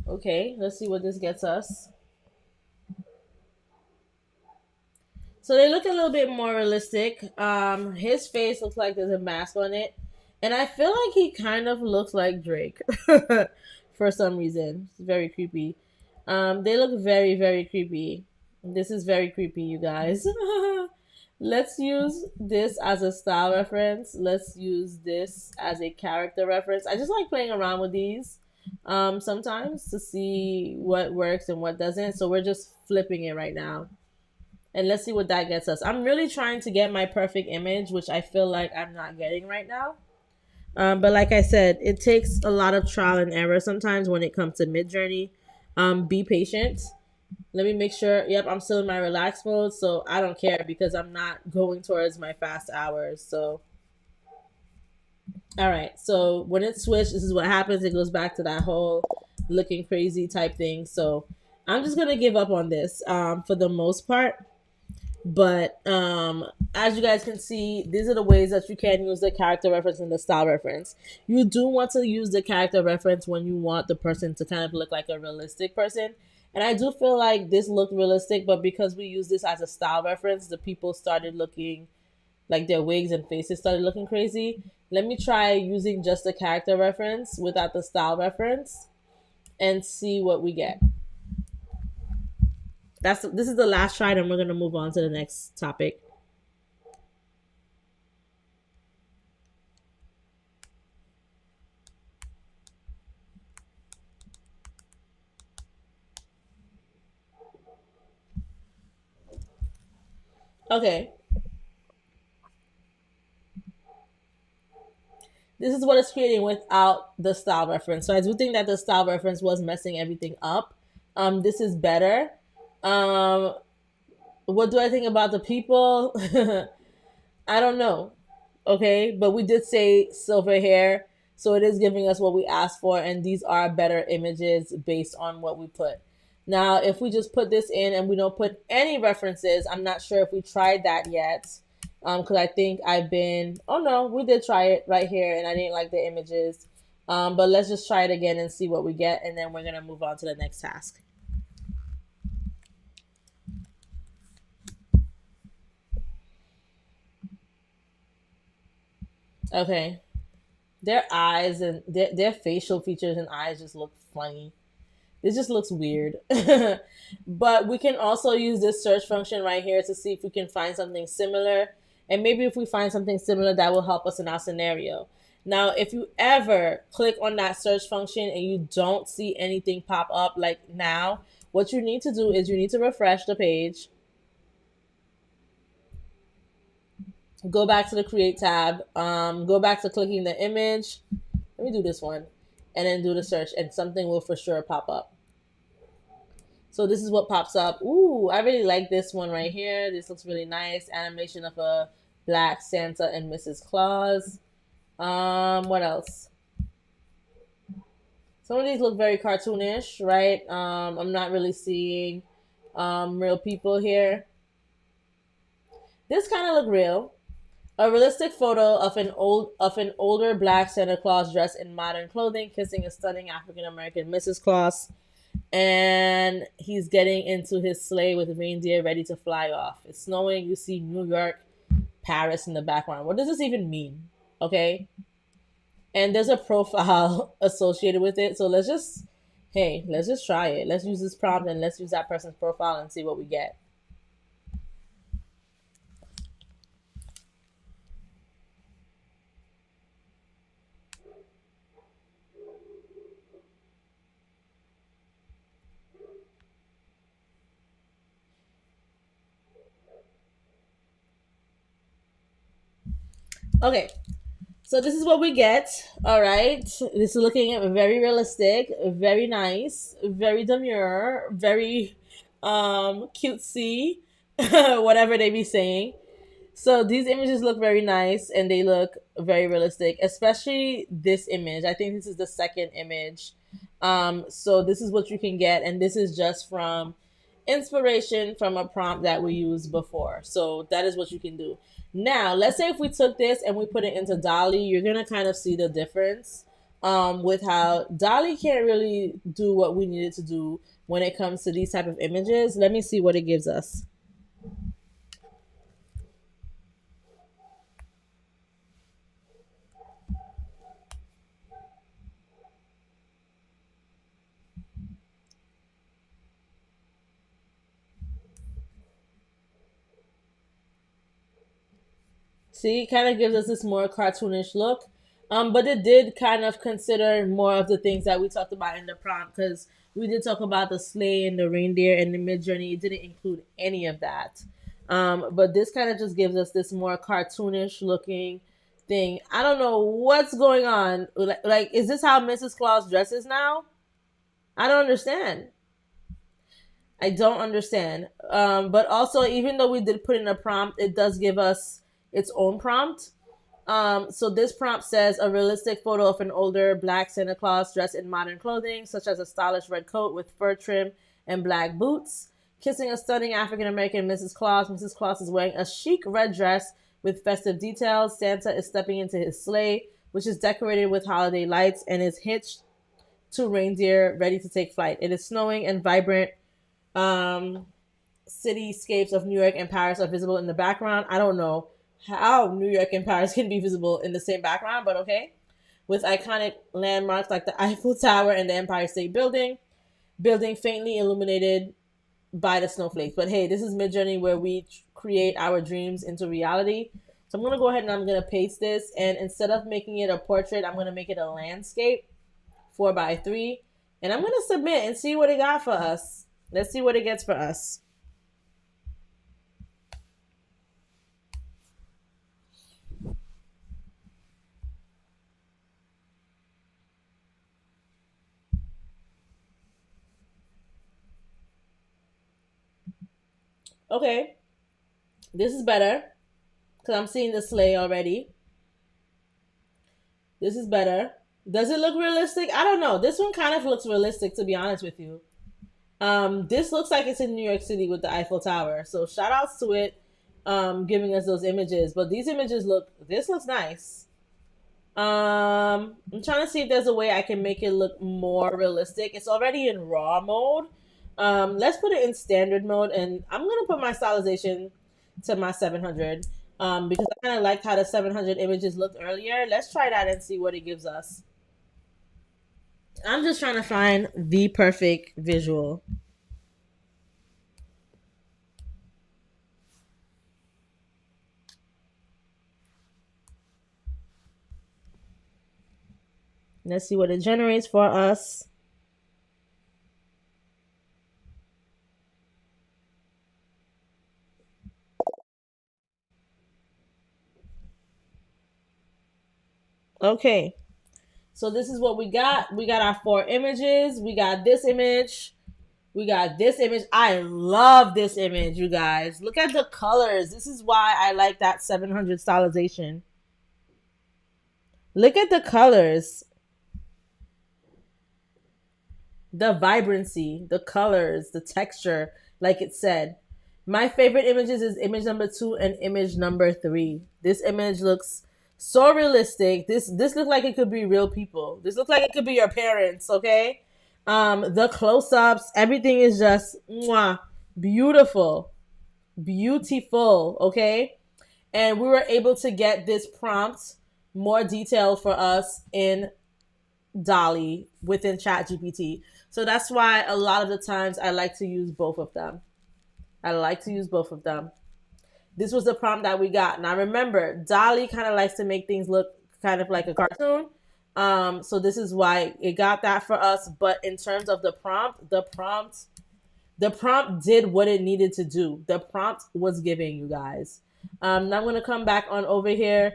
Okay, let's see what this gets us. So they look a little bit more realistic. His face looks like there's a mask on it, and I feel like he kind of looks like Drake for some reason. It's very creepy. They look very, very creepy. This is very creepy, you guys. Let's use this as a style reference. Let's use this as a character reference. I just like playing around with these sometimes to see what works and what doesn't. So we're just flipping it right now. And let's see what that gets us. I'm really trying to get my perfect image, which I feel like I'm not getting right now. But like I said, it takes a lot of trial and error sometimes when it comes to MidJourney. Be patient. Let me make sure. Yep, I'm still in my relaxed mode, so I don't care because I'm not going towards my fast hours. So, all right. So when it's switched, this is what happens. It goes back to that whole looking crazy type thing. So I'm just gonna give up on this for the most part. But as you guys can see, these are the ways that you can use the character reference and the style reference. You do want to use the character reference when you want the person to kind of look like a realistic person. And I do feel like this looked realistic, but because we use this as a style reference, the people started looking like their wigs and faces started looking crazy. Let me try using just the character reference without the style reference and see what we get. This is the last try, and we're gonna move on to the next topic. Okay, this is what it's creating without the style reference. So I do think that the style reference was messing everything up. This is better. Um, what do I think about the people? I don't know. Okay, but we did say silver hair, so it is giving us what we asked for, and these are better images based on what we put. Now, if we just put this in and we don't put any references, I'm not sure if we tried that yet. Because I think I've been, oh no, we did try it right here, and I didn't like the images. But let's just try it again and see what we get, and then we're gonna move on to the next task. Okay, their eyes and their facial features and eyes just look funny. This just looks weird. But we can also use this search function right here to see if we can find something similar. And maybe if we find something similar, that will help us in our scenario. Now, if you ever click on that search function and you don't see anything pop up like now, what you need to do is you need to refresh the page, go back to the create tab, go back to clicking the image. Let me do this one, and then do the search, and something will for sure pop up. So this is what pops up. Ooh, I really like this one right here. This looks really nice. Animation of a black Santa and Mrs. Claus. What else? Some of these look very cartoonish, right? I'm not really seeing real people here. This kind of look real. A realistic photo of an older black Santa Claus dressed in modern clothing, kissing a stunning African American Mrs. Claus, and he's getting into his sleigh with reindeer ready to fly off. It's snowing. You see New York, Paris in the background. What does this even mean? Okay. And there's a profile associated with it. So let's just try it. Let's use this prompt and let's use that person's profile and see what we get. Okay, so this is what we get. All right. This is looking at very realistic, very nice, very demure, very cutesy, whatever they be saying. So these images look very nice and they look very realistic, especially this image. I think this is the second image. So this is what you can get, and this is just from inspiration from a prompt that we used before. So that is what you can do. Now, let's say if we took this and we put it into DALL-E, you're gonna kind of see the difference with how DALL-E can't really do what we needed to do when it comes to these type of images. Let me see what it gives us. See, it kind of gives us this more cartoonish look. But it did kind of consider more of the things that we talked about in the prompt, because we did talk about the sleigh and the reindeer and the MidJourney. It didn't include any of that. But this kind of just gives us this more cartoonish looking thing. I don't know what's going on. Like, is this how Mrs. Claus dresses now? I don't understand. I don't understand. But also, even though we did put in a prompt, it does give us its own prompt. So this prompt says a realistic photo of an older black Santa Claus dressed in modern clothing, such as a stylish red coat with fur trim and black boots, kissing a stunning African American Mrs. Claus. Mrs. Claus is wearing a chic red dress with festive details. Santa is stepping into his sleigh, which is decorated with holiday lights and is hitched to reindeer ready to take flight. It is snowing and vibrant um, cityscapes of New York and Paris are visible in the background. I don't know how New York and Paris can be visible in the same background, but okay. With iconic landmarks like the Eiffel Tower and the Empire State Building faintly illuminated by the snowflakes. But hey, this is MidJourney where we create our dreams into reality. So I'm going to go ahead and I'm going to paste this. And instead of making it a portrait, I'm going to make it a landscape 4x3. And I'm going to submit and see what it got for us. Let's see what it gets for us. Okay, this is better because I'm seeing the sleigh already. This is better. Does it look realistic? I don't know. This one kind of looks realistic, to be honest with you. This looks like it's in New York City with the Eiffel Tower. So shout outs to it, giving us those images. But these images this looks nice. I'm trying to see if there's a way I can make it look more realistic. It's already in raw mode. Let's put it in standard mode, and I'm gonna put my stylization to my 700. Because I kind of liked how the 700 images looked earlier. Let's try that and see what it gives us. I'm just trying to find the perfect visual. Let's see what it generates for us. Okay, so this is what we got. We got our four images. We got this image. We got this image. I love this image, you guys. Look at the colors. This is why I like that 700 stylization. Look at the colors, the vibrancy, the colors, the texture, like it said. My favorite images is image number 2 and image number 3. This image looks so realistic. This looks like it could be real people. This looks like it could be your parents, okay? The close-ups, everything is just mwah, beautiful. Beautiful, okay? And we were able to get this prompt more detailed for us in DALL-E within ChatGPT. So that's why a lot of the times I like to use both of them. I like to use both of them. This was the prompt that we got. Now remember, DALL-E kind of likes to make things look kind of like a cartoon. So this is why it got that for us. But in terms of the prompt did what it needed to do. The prompt was giving, you guys. Now I'm gonna come back on over here.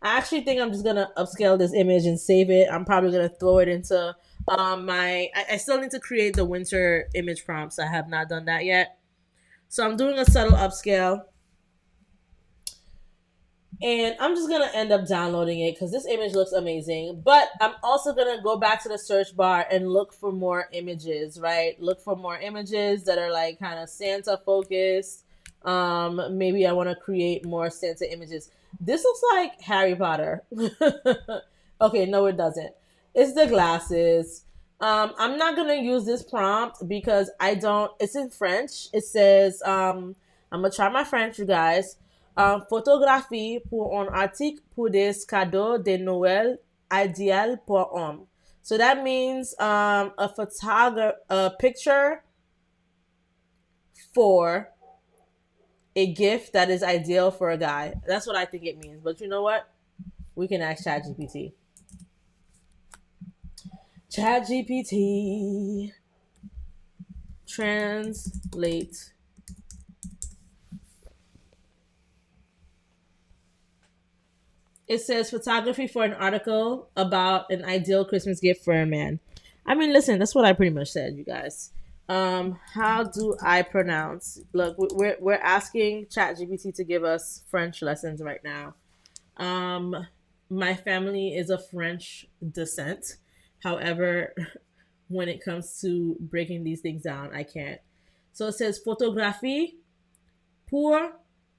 I actually think I'm just gonna upscale this image and save it. I'm probably gonna throw it into my. I still need to create the winter image prompts. I have not done that yet, so I'm doing a subtle upscale. And I'm just gonna end up downloading it because this image looks amazing. But I'm also gonna go back to the search bar and look for more images, right? Look for more images that are like kind of Santa focused. Maybe I want to create more Santa images. This looks like Harry Potter. Okay, no, it doesn't. It's the glasses. I'm not gonna use this prompt because I don't. It's in French. It says, I'm gonna try my French, you guys. Photographie pour un article pour des cadeaux de Noël idéal pour homme. So that means a picture for a gift that is ideal for a guy. That's what I think it means. But you know what? We can ask ChatGPT. ChatGPT translate. It says photography for an article about an ideal Christmas gift for a man. I mean, listen, that's what I pretty much said, you guys. How do I pronounce? Look, we're asking ChatGPT to give us French lessons right now. Um, my family is of French descent. However, when it comes to breaking these things down, I can't. So it says photographie pour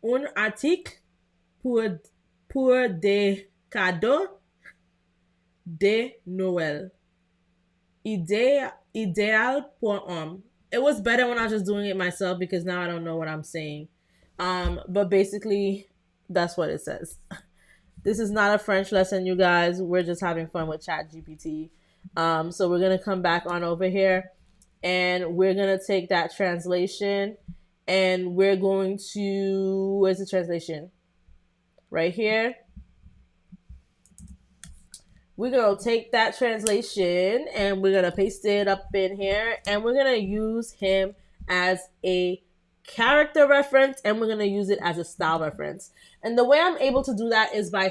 un article pour des cadeaux de Noël. Idéal pour homme. It was better when I was just doing it myself because now I don't know what I'm saying. But basically, that's what it says. This is not a French lesson, you guys. We're just having fun with ChatGPT. So we're gonna come back on over here, and we're gonna take that translation, and we're going to. Where's the translation? Right here. We're gonna take that translation and we're gonna paste it up in here, and we're gonna use him as a character reference, and we're gonna use it as a style reference. And the way I'm able to do that is by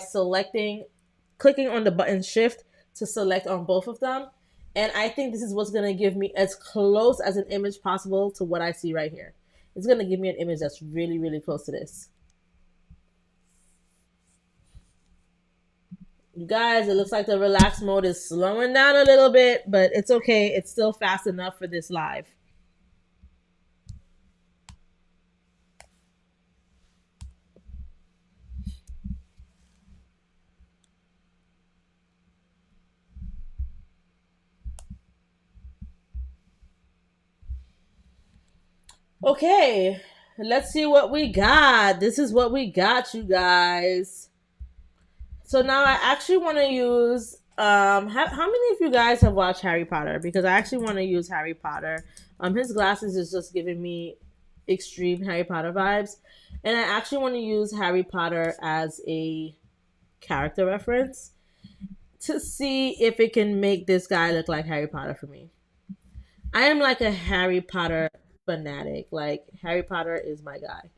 clicking on the button shift to select on both of them. And I think this is what's gonna give me as close as an image possible to what I see right here. It's gonna give me an image that's really, really close to this. You guys, it looks like the relaxed mode is slowing down a little bit, but it's okay. It's still fast enough for this live. Okay, let's see what we got. This is what we got, you guys. So now I actually want to use how many of you guys have watched Harry Potter? Because I actually want to use Harry Potter. His glasses is just giving me extreme Harry Potter vibes, and I actually want to use Harry Potter as a character reference to see if it can make this guy look like Harry Potter for me. I am like a Harry Potter fanatic. Like Harry Potter is my guy.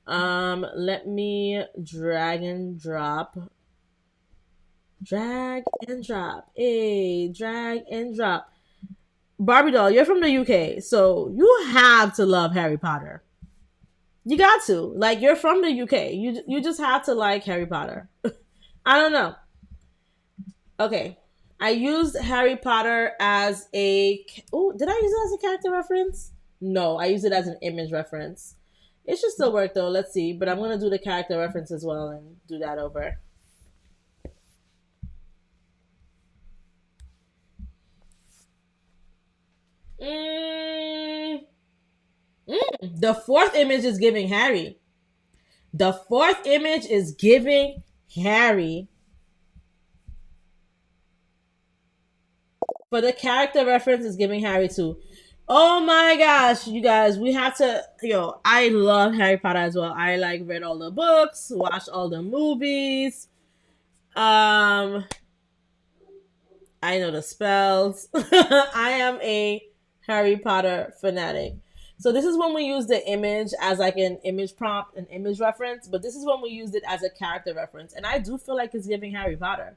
Let me drag and drop. Hey, drag and drop. Barbie doll, you're from the UK, so you have to love Harry Potter. You got to. Like you're from the UK. You just have to like Harry Potter. I don't know. Okay. I used Harry Potter as a oh, did I use it as a character reference? No, I used it as an image reference. It should still work though. Let's see. But I'm gonna do the character reference as well and do that over. Mm, the fourth image is giving Harry. The fourth image is giving Harry. But the character reference is giving Harry too. Oh my gosh, you guys, we have to. Yo, I love Harry Potter as well. I like read all the books, watched all the movies. Um, I know the spells. I am a Harry Potter fanatic. So this is when we use the image as like an image prompt, an image reference, but this is when we used it as a character reference. And I do feel like it's giving Harry Potter.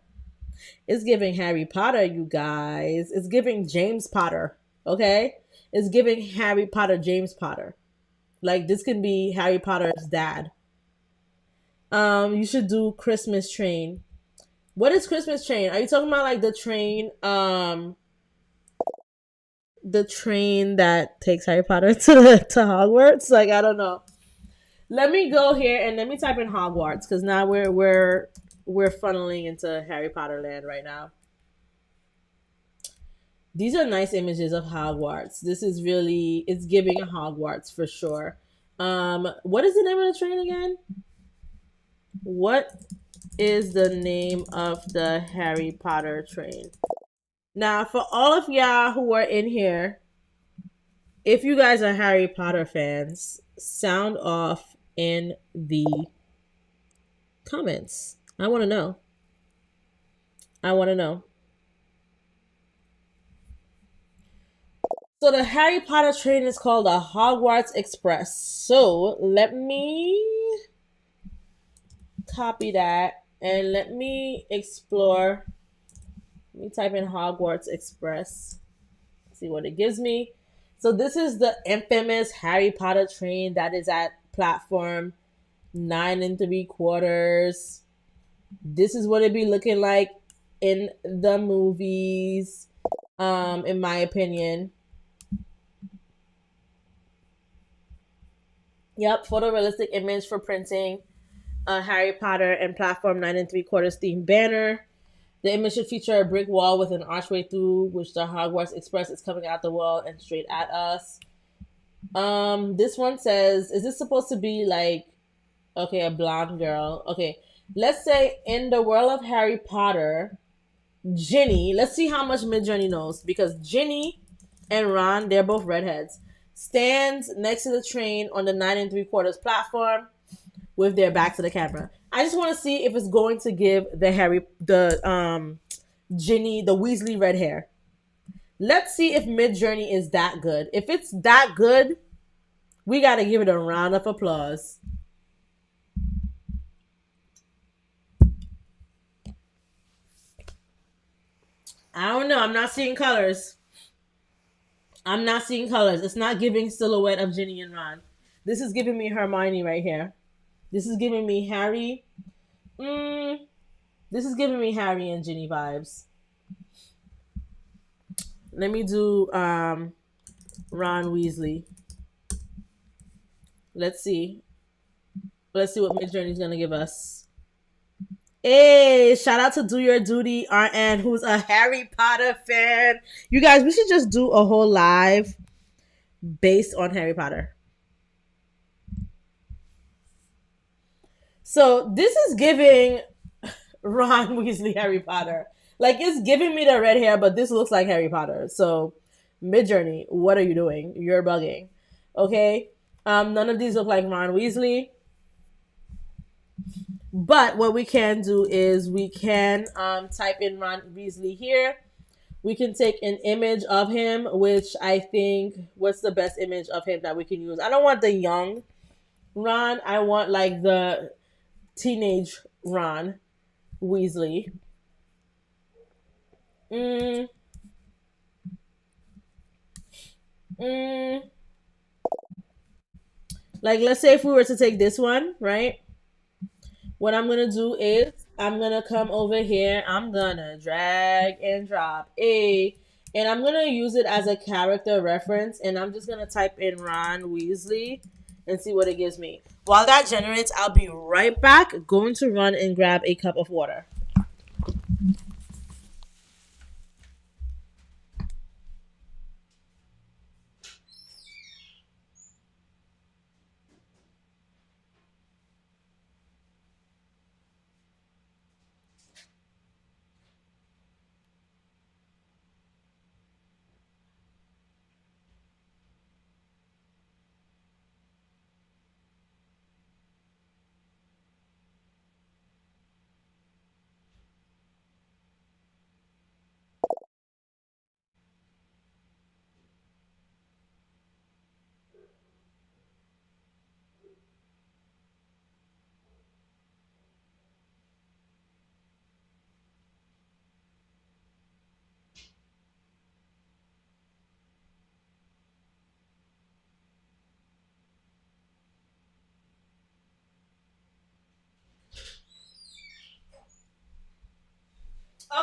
It's giving Harry Potter, you guys. It's giving James Potter. Okay? It's giving Harry Potter, James Potter. Like this can be Harry Potter's dad. You should do Christmas train. What is Christmas train? Are you talking about like the train that takes Harry Potter to Hogwarts? Like I don't know. Let me go here and let me type in Hogwarts because now we're funneling into Harry Potter land right now. These are nice images of Hogwarts. This is really it's giving Hogwarts for sure. What is the name of the train again? What is the name of the Harry Potter train? Now, for all of y'all who are in here, if you guys are Harry Potter fans, sound off in the comments. I want to know. I want to know. So the Harry Potter train is called the Hogwarts Express. So let me copy that and let me explore. Let me type in Hogwarts Express. See what it gives me. So this is the infamous Harry Potter train that is at platform 9 3/4. This is what it be looking like in the movies, in my opinion. Yep, photorealistic image for printing a Harry Potter and platform 9 3/4 themed banner. The image should feature a brick wall with an archway through which the Hogwarts Express is coming out the wall and straight at us. This one says, is this supposed to be like, okay, a blonde girl? Okay, let's say in the world of Harry Potter, Ginny, let's see how much MidJourney knows because Ginny and Ron, they're both redheads, stands next to the train on the 9 3/4 platform with their back to the camera. I just want to see if it's going to give Ginny the Weasley red hair. Let's see if MidJourney is that good. If it's that good, we got to give it a round of applause. I don't know. I'm not seeing colors. I'm not seeing colors. It's not giving silhouette of Ginny and Ron. This is giving me Hermione right here. This is giving me Harry. This is giving me Harry and Ginny vibes. Let me do Ron Weasley. Let's see. Let's see what MidJourney is gonna give us. Hey, shout out to Do Your Duty, RN, who's a Harry Potter fan. You guys, we should just do a whole live based on Harry Potter. So this is giving Ron Weasley Harry Potter. Like it's giving me the red hair, but this looks like Harry Potter. So MidJourney, what are you doing? You're bugging. Okay. None of these look like Ron Weasley. But what we can do is we can type in Ron Weasley here. We can take an image of him, which I think, what's the best image of him that we can use? I don't want the young Ron. I want like the teenage Ron Weasley. Mm, mm, like, let's say if we were to take this one, right? What I'm gonna do is I'm gonna come over here. I'm gonna drag and drop a, and I'm gonna use it as a character reference. And I'm just gonna type in Ron Weasley and see what it gives me. While that generates, I'll be right back. Going to run and grab a cup of water.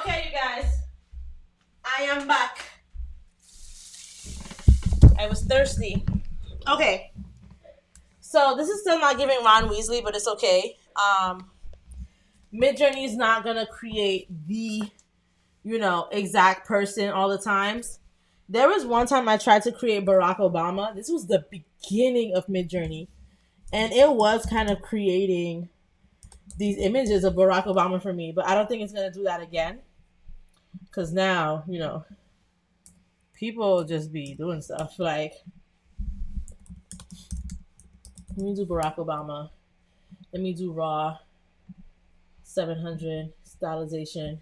Okay, you guys, I am back. I was thirsty. Okay, so this is still not giving Ron Weasley, but it's okay. Midjourney is not gonna create the exact person all the times. There was one time I tried to create Barack Obama. This was the beginning of Midjourney, and it was kind of creating these images of Barack Obama for me. But I don't think it's gonna do that again because now people just be doing stuff like, let me do Barack Obama. Let me do raw 700 stylization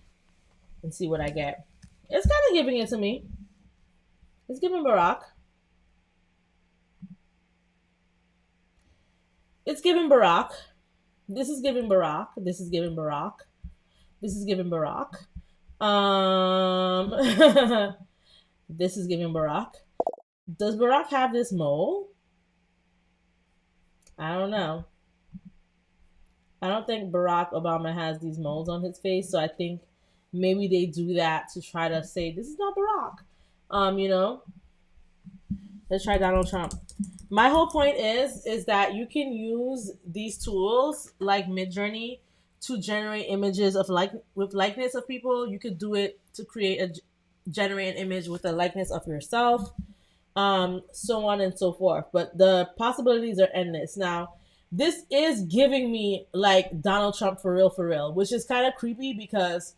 and see what I get. It's kind of giving it to me. It's giving Barack. It's giving Barack. This is giving Barack. This is giving Barack. This is giving Barack. This is giving Barack. Does Barack have this mole? I don't know. I don't think Barack Obama has these moles on his face, so I think maybe they do that to try to say this is not Barack. You know, let's try Donald Trump. My whole point is that you can use these tools like Midjourney to generate images of like with likeness of people. You could do it to create a generate an image with a likeness of yourself, so on and so forth. But the possibilities are endless. Now, this is giving me like Donald Trump for real, which is kind of creepy because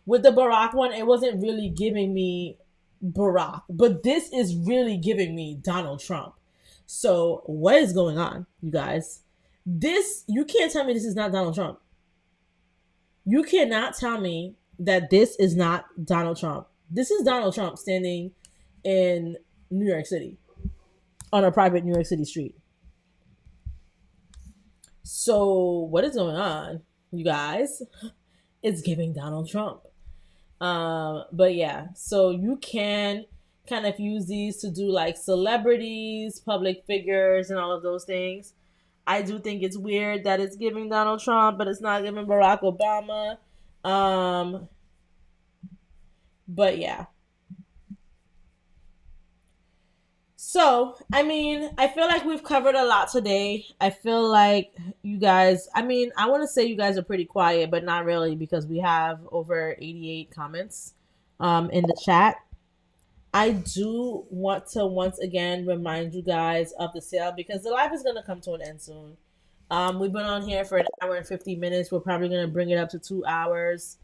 with the Barack one, it wasn't really giving me Barack, but this is really giving me Donald Trump. So what is going on, you guys? This, you can't tell me this is not Donald Trump. You cannot tell me that this is not Donald Trump. This is Donald Trump standing in New York City on a private New York City street. So what is going on, you guys? It's giving Donald Trump. But yeah, so you can kind of use these to do like celebrities, public figures, and all of those things. I do think it's weird that it's giving Donald Trump, but it's not giving Barack Obama. Um, but yeah. So, I mean, I feel like we've covered a lot today. I feel like you guys, I mean, I want to say you guys are pretty quiet, but not really because we have over 88 comments in the chat. I do want to once again remind you guys of the sale because the live is going to come to an end soon. We've been on here for an hour and 50 minutes. We're probably gonna bring it up to 2 hours.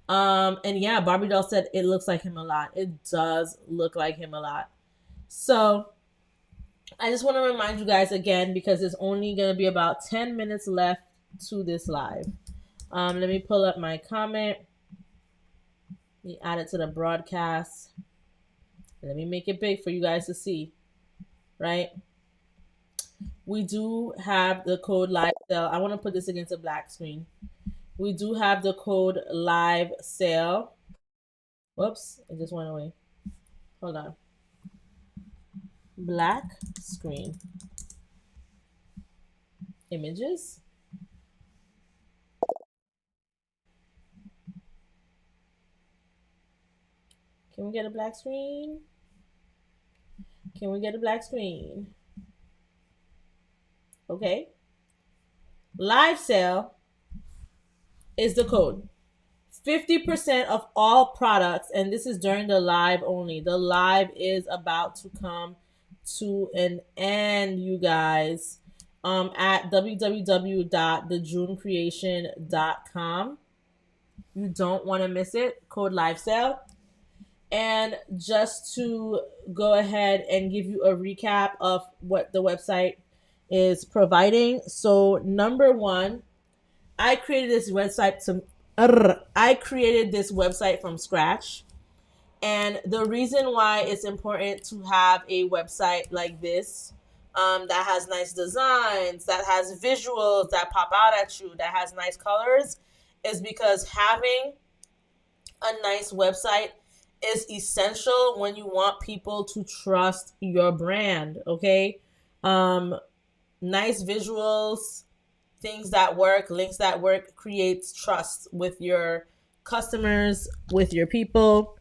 And yeah, Barbie doll said it looks like him a lot. It does look like him a lot. So I just want to remind you guys again because there's only gonna be about 10 minutes left to this live. Let me pull up my comment. Let me add it to the broadcast. Let me make it big for you guys to see. Right? We do have the code live sale. I want to put this against a black screen. We do have the code live sale. Whoops, it just went away. Hold on. Black screen. Images. Can we get a black screen? Can we get a black screen? Okay. Live sale is the code. 50% of all products, and this is during the live only. The live is about to come to an end, you guys. At www.thejunecreation.com. You don't want to miss it. Code live sale. And just to go ahead and give you a recap of what the website is providing. So, number one, I created this website from scratch. And the reason why it's important to have a website like this, that has nice designs, that has visuals that pop out at you, that has nice colors, is because having a nice website is essential when you want people to trust your brand. Okay. Nice visuals, things that work, links that work, creates trust with your customers, with your people,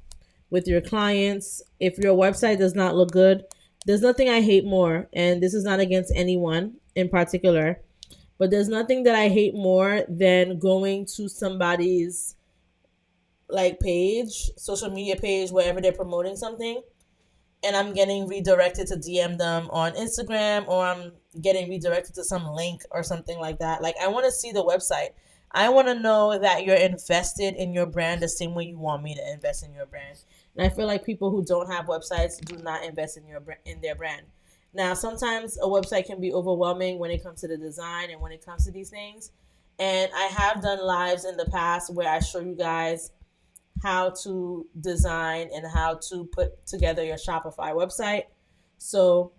with your clients. If your website does not look good, there's nothing I hate more, and this is not against anyone in particular, but there's nothing that I hate more than going to somebody's like page, social media page, wherever they're promoting something, and I'm getting redirected to DM them on Instagram, or I'm getting redirected to some link or something like that. Like, I want to see the website. I want to know that you're invested in your brand the same way you want me to invest in your brand. And I feel like people who don't have websites do not invest in their brand. Now, sometimes a website can be overwhelming when it comes to the design and when it comes to these things. And I have done lives in the past where I show you guys how to design and how to put together your Shopify website. So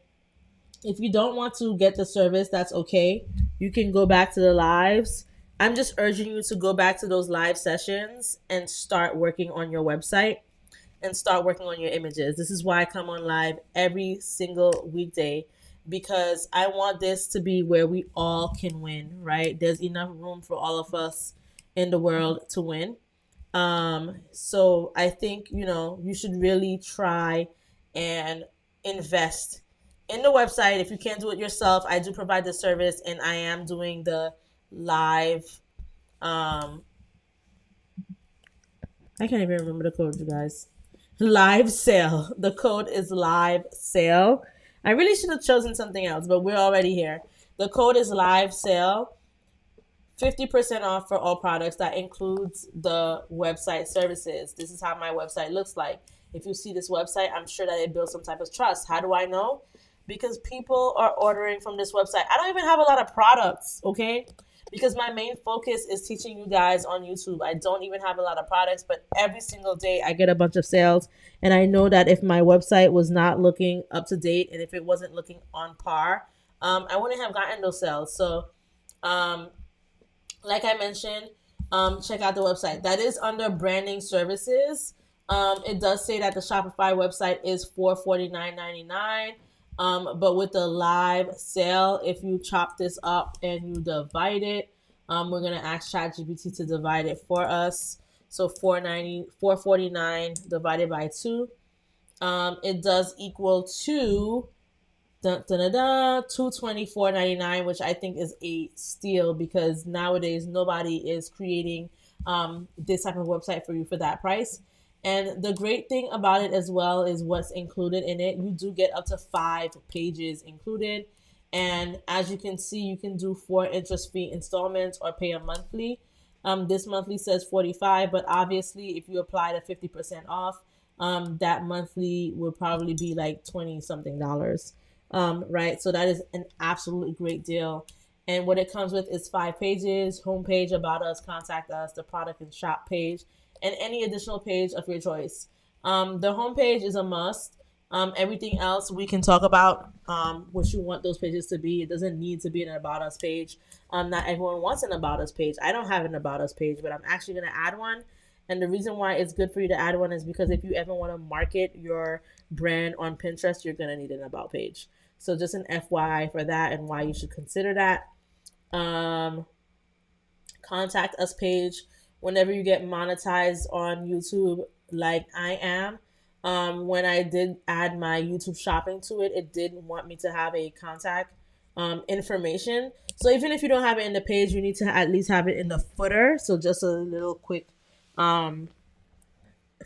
if you don't want to get the service, that's okay. You can go back to the lives. I'm just urging you to go back to those live sessions and start working on your website and start working on your images. This is why I come on live every single weekday, because I want this to be where we all can win, right? There's enough room for all of us in the world to win. So I think, you should really try and invest in the website. If you can't do it yourself, I do provide the service, and I am doing the live. I can't even remember the code, you guys. Live sale. The code is live sale. I really should have chosen something else, but we're already here. The code is live sale. 50% off for all products. That includes the website services. This is how my website looks like. If you see this website, I'm sure that it builds some type of trust. How do I know? Because people are ordering from this website. I don't even have a lot of products, okay? Because my main focus is teaching you guys on YouTube. I don't even have a lot of products, but every single day I get a bunch of sales. And I know that if my website was not looking up to date and if it wasn't looking on par, I wouldn't have gotten those sales. So, like I mentioned, check out the website. That is under branding services. It does say that the Shopify website is $449.99. But with the live sale, if you chop this up and you divide it, we're gonna ask ChatGPT to divide it for us. So 449 divided by 2, it does equal to 224.99, which I think is a steal, because nowadays nobody is creating this type of website for you for that price. And the great thing about it as well is what's included in it. You do get up to 5 pages included. And as you can see, you can do 4 interest-free installments or pay a monthly. This monthly says 45, but obviously, if you apply the 50% off, that monthly will probably be like 20 something dollars. Right? So that is an absolutely great deal. And what it comes with is 5 pages: homepage, about us, contact us, the product and shop page, and any additional page of your choice. The homepage is a must. Everything else we can talk about, what you want those pages to be. It doesn't need to be an About Us page. Not everyone wants an About Us page. I don't have an About Us page, but I'm actually going to add one. And the reason why it's good for you to add one is because if you ever want to market your brand on Pinterest, you're going to need an About page. So just an FYI for that and why you should consider that. Um, Contact us page whenever you get monetized on YouTube, like I am. When I did add my YouTube shopping to it, it did want me to have a contact information. So even if you don't have it in the page, you need to at least have it in the footer. So just a little quick um,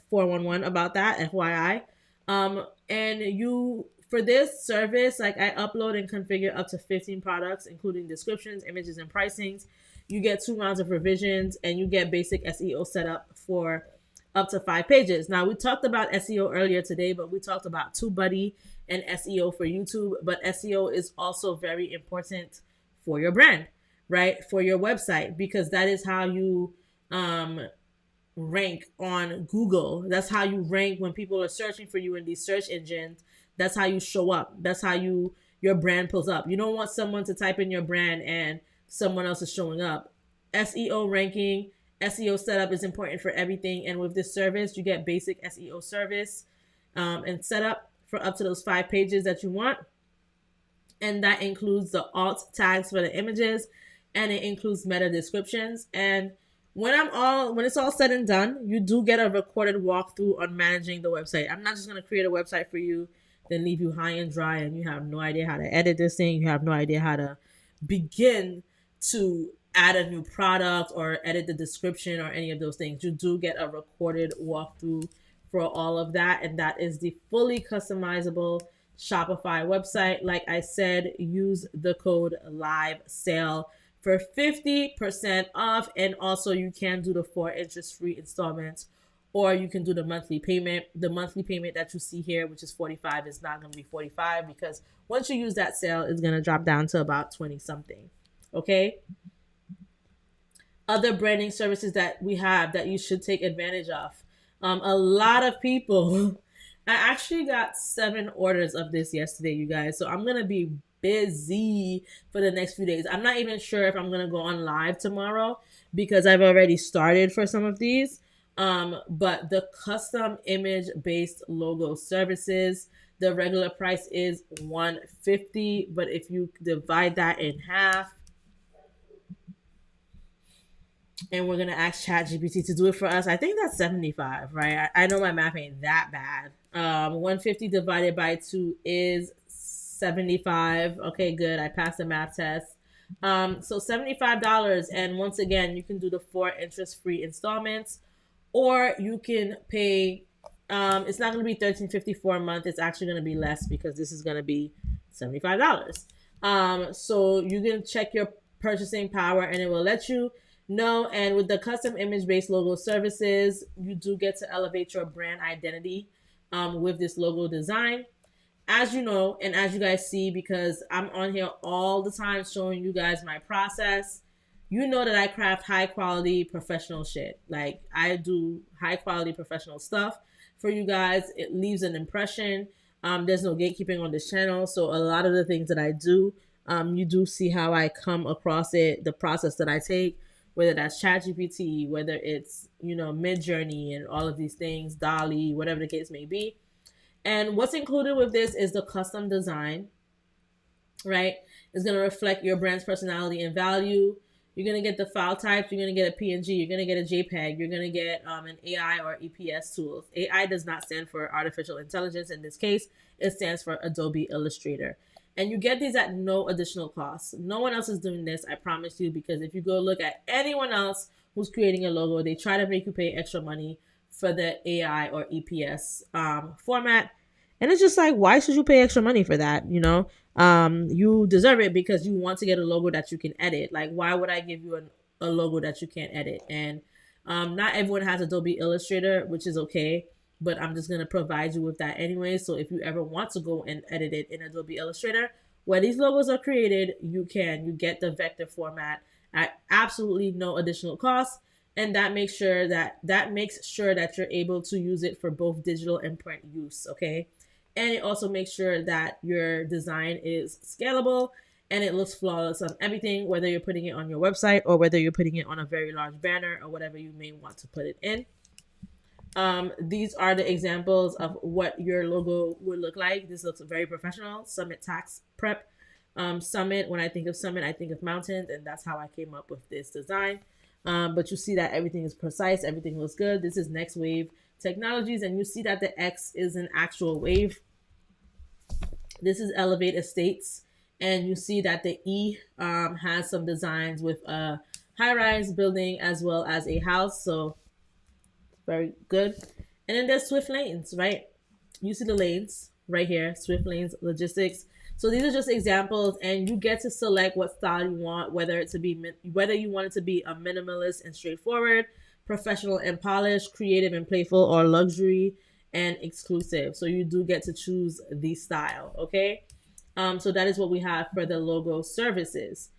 411 about that, FYI. And you, for this service, like I upload and configure up to 15 products, including descriptions, images, and pricings. You get 2 rounds of revisions, and you get basic SEO setup for up to 5 pages. Now, we talked about SEO earlier today, but we talked about TubeBuddy and SEO for YouTube. But SEO is also very important for your brand, right? For your website, because that is how you rank on Google. That's how you rank when people are searching for you in these search engines. That's how you show up. That's how your brand pulls up. You don't want someone to type in your brand and someone else is showing up. SEO ranking, SEO setup is important for everything. And with this service, you get basic SEO service and setup for up to those 5 pages that you want. And that includes the alt tags for the images, and it includes meta descriptions. And when it's all said and done, you do get a recorded walkthrough on managing the website. I'm not just gonna create a website for you, then leave you high and dry, and you have no idea how to edit this thing. You have no idea how to begin to add a new product or edit the description or any of those things. You do get a recorded walkthrough for all of that, and that is the fully customizable Shopify website. Like I said, use the code live sale for 50% off, and also you can do the 4 interest-free installments, or you can do the monthly payment. The monthly payment that you see here, which is 45, is not going to be 45 because once you use that sale, it's going to drop down to about 20 something. Okay. Other branding services that we have that you should take advantage of. A lot of people, I actually got 7 orders of this yesterday, you guys. So I'm going to be busy for the next few days. I'm not even sure if I'm going to go on live tomorrow because I've already started for some of these. But the custom image based logo services, the regular price is $150, but if you divide that in half, and we're gonna ask ChatGPT to do it for us, I think that's 75, right? I know my math ain't that bad. 150 divided by 2 is 75. Okay, good. I passed the math test. So $75, and once again, you can do the 4 interest-free installments, or you can pay. It's not going to be $13.54 a month. It's actually going to be less because this is going to be $75. So you can check your purchasing power, and it will let you know. And with the custom image-based logo services, you do get to elevate your brand identity with this logo design. As you know, and as you guys see, because I'm on here all the time showing you guys my process, you know that I craft high quality professional shit. Like, I do high quality professional stuff for you guys. It leaves an impression. There's no gatekeeping on this channel. So a lot of the things that I do, you do see how I come across it, the process that I take, whether that's ChatGPT, whether it's, MidJourney and all of these things, DALL-E, whatever the case may be. And what's included with this is the custom design, right? It's going to reflect your brand's personality and value. You're going to get the file types. You're going to get a PNG. You're going to get a JPEG. You're going to get an AI or EPS tools. AI does not stand for artificial intelligence. In this case, it stands for Adobe Illustrator. And you get these at no additional cost. No one else is doing this, I promise you, because if you go look at anyone else who's creating a logo, they try to make you pay extra money for the AI or EPS format. And it's just like, why should you pay extra money for that? You deserve it because you want to get a logo that you can edit. Like, why would I give you a logo that you can't edit? And not everyone has Adobe Illustrator, which is okay, but I'm just gonna provide you with that anyway. So if you ever want to go and edit it in Adobe Illustrator, where these logos are created, you can. You get the vector format at absolutely no additional cost, and that makes sure that you're able to use it for both digital and print use. Okay, and it also makes sure that your design is scalable and it looks flawless on everything, whether you're putting it on your website or whether you're putting it on a very large banner or whatever you may want to put it in. These are the examples of what your logo would look like. This looks very professional. Summit tax prep. Summit, when I think of summit, I think of mountains, and that's how I came up with this design. But you see that everything is precise, everything looks good. This is Next Wave Technologies, and you see that the X is an actual wave. This is Elevate Estates, and you see that the E has some designs with a high-rise building as well as a house. So very good. And then there's Swift Lanes, right? You see the lanes right here, Swift Lanes Logistics. So these are just examples, and you get to select what style you want, whether you want it to be a minimalist and straightforward, professional and polished, creative and playful, or luxury and exclusive. So you do get to choose the style. Okay. So that is what we have for the logo services.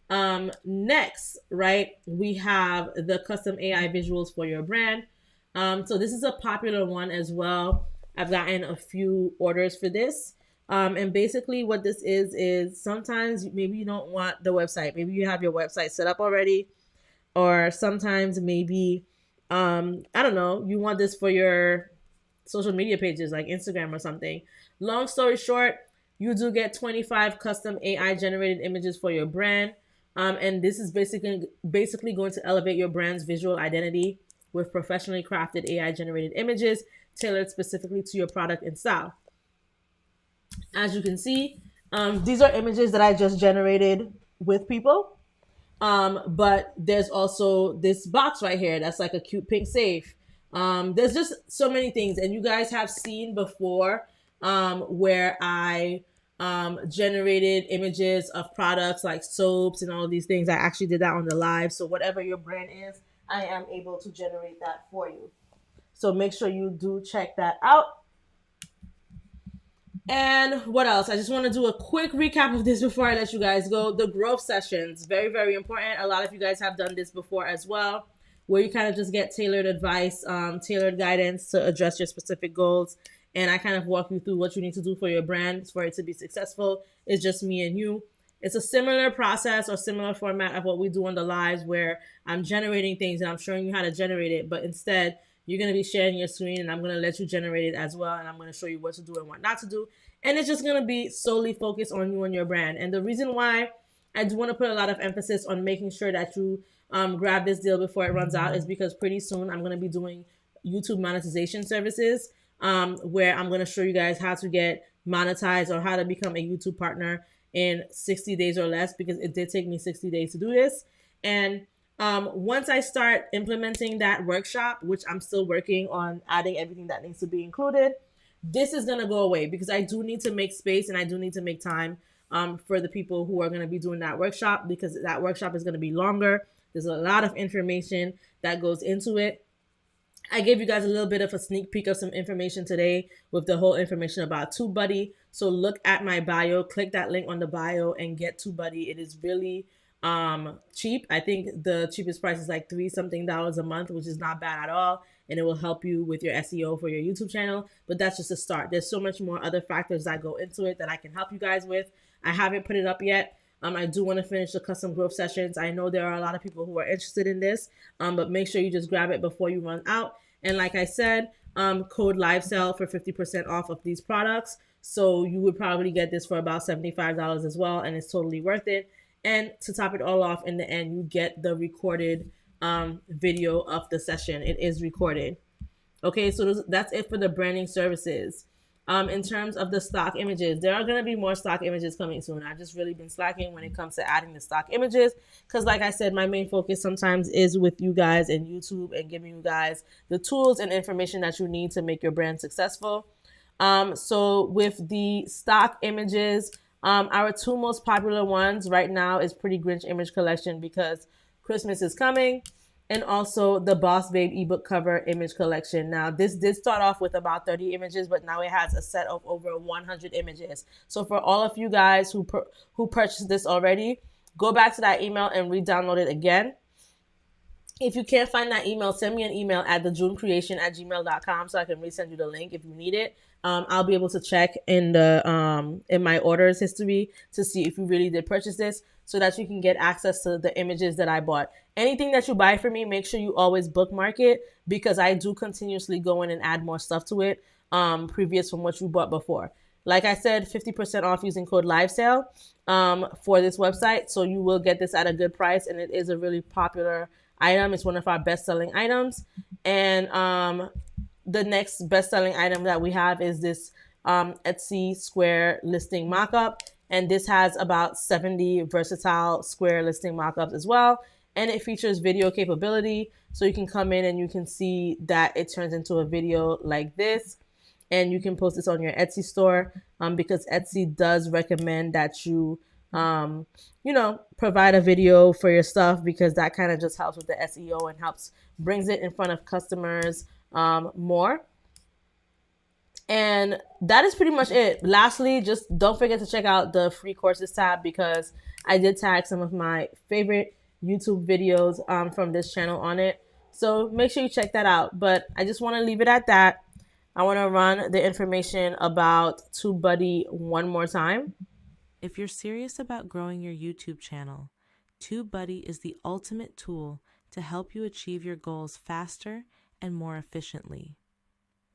Next, right, we have the custom AI visuals for your brand. So this is a popular one as well. I've gotten a few orders for this. And basically what this is sometimes maybe you don't want the website. Maybe you have your website set up already, or sometimes maybe, I don't know, you want this for your social media pages like Instagram or something. Long story short, you do get 25 custom AI generated images for your brand. And this is basically going to elevate your brand's visual identity with professionally crafted AI generated images tailored specifically to your product and style. As you can see, these are images that I just generated with people. But there's also this box right here that's like a cute pink safe. There's just so many things, and you guys have seen before where I generated images of products like soaps and all of these things. I actually did that on the live. So whatever your brand is, I am able to generate that for you. So make sure you do check that out. And what else? I just want to do a quick recap of this before I let you guys go. The growth sessions, very, very important. A lot of you guys have done this before as well, where you kind of just get tailored advice, tailored guidance to address your specific goals. And I kind of walk you through what you need to do for your brand for it to be successful. It's just me and you. It's a similar process or similar format of what we do on the lives, where I'm generating things and I'm showing you how to generate it. But instead, you're going to be sharing your screen and I'm going to let you generate it as well. And I'm going to show you what to do and what not to do. And it's just going to be solely focused on you and your brand. And the reason why I do want to put a lot of emphasis on making sure that you grab this deal before it runs out is because pretty soon I'm going to be doing YouTube monetization services, where I'm going to show you guys how to get monetized or how to become a YouTube partner in 60 days or less, because it did take me 60 days to do this. And once I start implementing that workshop, which I'm still working on adding everything that needs to be included, this is going to go away because I do need to make space and I do need to make time for the people who are going to be doing that workshop, because that workshop is going to be longer. There's a lot of information that goes into it. I gave you guys a little bit of a sneak peek of some information today with the whole information about TubeBuddy. So look at my bio, click that link on the bio and get TubeBuddy. It is really cheap. I think the cheapest price is like $3 something a month, which is not bad at all. And it will help you with your SEO for your YouTube channel. But that's just a start. There's so much more other factors that go into it that I can help you guys with. I haven't put it up yet. I do want to finish the custom growth sessions. I know there are a lot of people who are interested in this, but make sure you just grab it before you run out. And like I said, code LiveSell for 50% off of these products. So you would probably get this for about $75 as well, and it's totally worth it. And to top it all off, in the end, you get the recorded video of the session. It is recorded. Okay, so that's it for the branding services. In terms of the stock images, there are going to be more stock images coming soon. I've just really been slacking when it comes to adding the stock images because, like I said, my main focus sometimes is with you guys and YouTube and giving you guys the tools and information that you need to make your brand successful. So with the stock images, Our two most popular ones right now is Pretty Grinch Image Collection because Christmas is coming, and also the Boss Babe ebook cover image collection. Now, this did start off with about 30 images, but now it has a set of over 100 images. So for all of you guys who purchased this already, go back to that email and re-download it again. If you can't find that email, send me an email at thejunecreation@gmail.com so I can resend you the link if you need it. I'll be able to check in the in my orders history to see if you really did purchase this, so that you can get access to the images that I bought. Anything that you buy from me, make sure you always bookmark it, because I do continuously go in and add more stuff to it, previous from what you bought before. Like I said, 50% off using code LiveSale for this website. So you will get this at a good price, and it is a really popular item. It's one of our best-selling items. And the next best-selling item that we have is this Etsy Square listing mockup. And this has about 70 versatile Square listing mockups as well. And it features video capability. So you can come in and you can see that it turns into a video like this. And you can post this on your Etsy store, because Etsy does recommend that you provide a video for your stuff, because that kind of just helps with the SEO and brings it in front of customers more. And that is pretty much it. Lastly, just don't forget to check out the free courses tab, because I did tag some of my favorite YouTube videos from this channel on it. So make sure you check that out. But I just want to leave it at that. I want to run the information about TubeBuddy one more time. If you're serious about growing your YouTube channel, TubeBuddy is the ultimate tool to help you achieve your goals faster and more efficiently.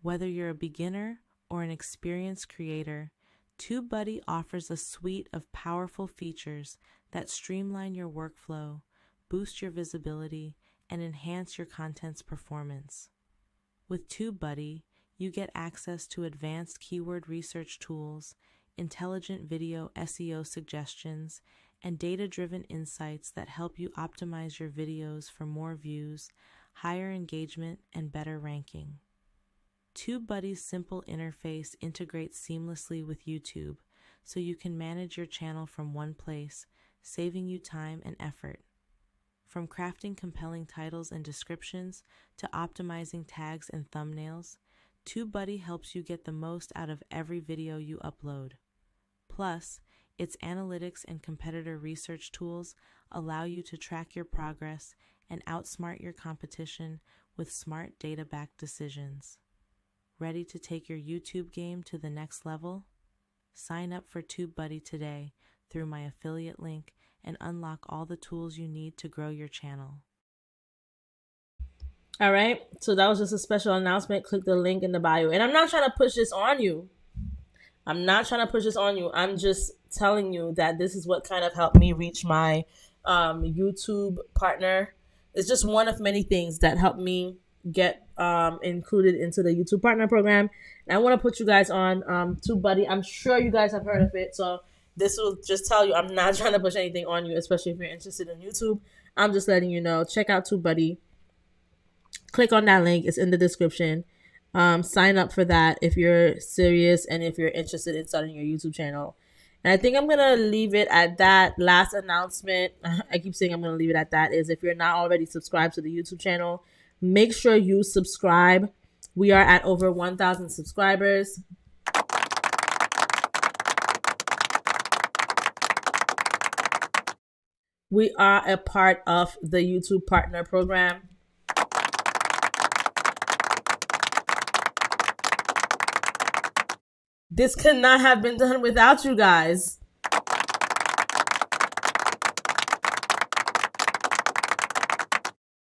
Whether you're a beginner or an experienced creator, TubeBuddy offers a suite of powerful features that streamline your workflow, boost your visibility, and enhance your content's performance. With TubeBuddy, you get access to advanced keyword research tools, intelligent video SEO suggestions, and data-driven insights that help you optimize your videos for more views, higher engagement, and better ranking. TubeBuddy's simple interface integrates seamlessly with YouTube, so you can manage your channel from one place, saving you time and effort. From crafting compelling titles and descriptions to optimizing tags and thumbnails, TubeBuddy helps you get the most out of every video you upload. Plus, its analytics and competitor research tools allow you to track your progress and outsmart your competition with smart data-backed decisions. Ready to take your YouTube game to the next level? Sign up for TubeBuddy today through my affiliate link and unlock all the tools you need to grow your channel. All right, so that was just a special announcement. Click the link in the bio. And I'm not trying to push this on you. I'm just telling you that this is what kind of helped me reach my YouTube partner. It's just one of many things that helped me get included into the YouTube partner program. And I want to put you guys on TubeBuddy. I'm sure you guys have heard of it. So this will just tell you I'm not trying to push anything on you, especially if you're interested in YouTube. I'm just letting you know. Check out TubeBuddy. Click on that link. It's in the description. Sign up for that if you're serious and if you're interested in starting your YouTube channel. And I think I'm going to leave it at that. Last announcement, I keep saying I'm going to leave it at that, is if you're not already subscribed to the YouTube channel, make sure you subscribe. We are at over 1,000 subscribers. We are a part of the YouTube Partner Program. This could not have been done without you guys.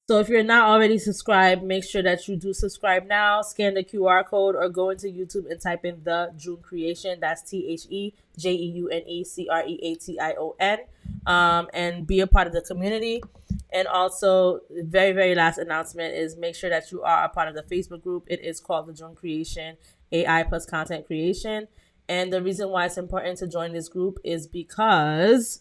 So if you're not already subscribed, make sure that you do subscribe now. Scan the QR code or go into YouTube and type in The June Creation. That's TheJeunecreation. And be a part of the community. And also, the very, very last announcement is make sure that you are a part of the Facebook group. It is called The June Creation AI plus Content Creation. And the reason why it's important to join this group is because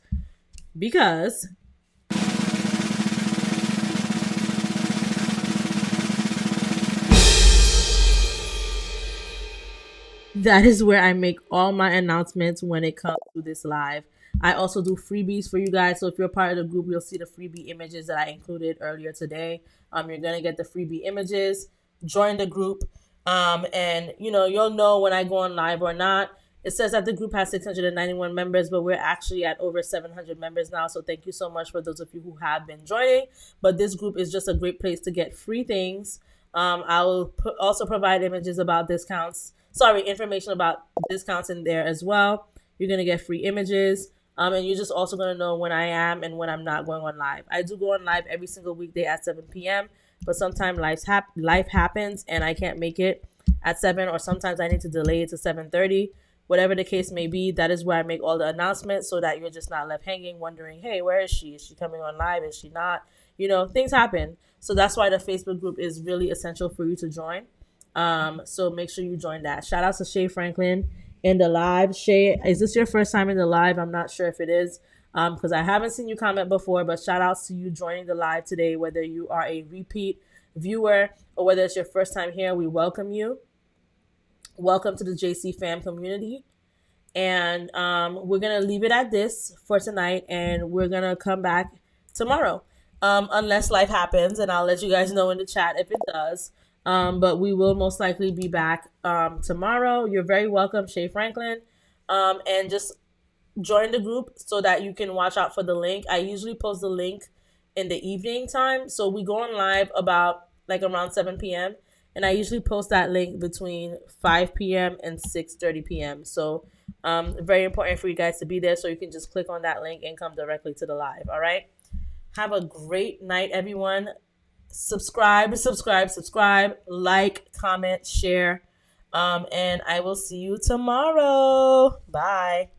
That is where I make all my announcements when it comes to this live. I also do freebies for you guys. So if you're part of the group, you'll see the freebie images that I included earlier today. You're gonna get the freebie images. Join the group, and you'll know when I go on live or not. It says that the group has 691 members, but we're actually at over 700 members now. So thank you so much for those of you who have been joining. But this group is just a great place to get free things. I will also provide images about discounts. Sorry, information about discounts in there as well. You're gonna get free images. And you're just also gonna know when I am and when I'm not going on live. I do go on live every single weekday at 7 p.m. But sometimes life happens and I can't make it at 7, or sometimes I need to delay it to 7:30. Whatever the case may be, that is where I make all the announcements so that you're just not left hanging, wondering, hey, where is she? Is she coming on live? Is she not? Things happen. So that's why the Facebook group is really essential for you to join. So make sure you join that. Shout out to Shay Franklin in the live. Shay, is this your first time in the live? I'm not sure if it is, because I haven't seen you comment before, but shout outs to you joining the live today, whether you are a repeat viewer or whether it's your first time here. We welcome you. Welcome to the JC fam community. And we're going to leave it at this for tonight, and we're going to come back tomorrow, unless life happens, and I'll let you guys know in the chat if it does. But we will most likely be back tomorrow. You're very welcome, Shay Franklin. And just join the group so that you can watch out for the link. I usually post the link in the evening time. So we go on live about like around 7 p.m. And I usually post that link between 5 p.m. and 6:30 p.m. So very important for you guys to be there, so you can just click on that link and come directly to the live. All right. Have a great night, everyone. Subscribe, like, comment, share. And I will see you tomorrow. Bye.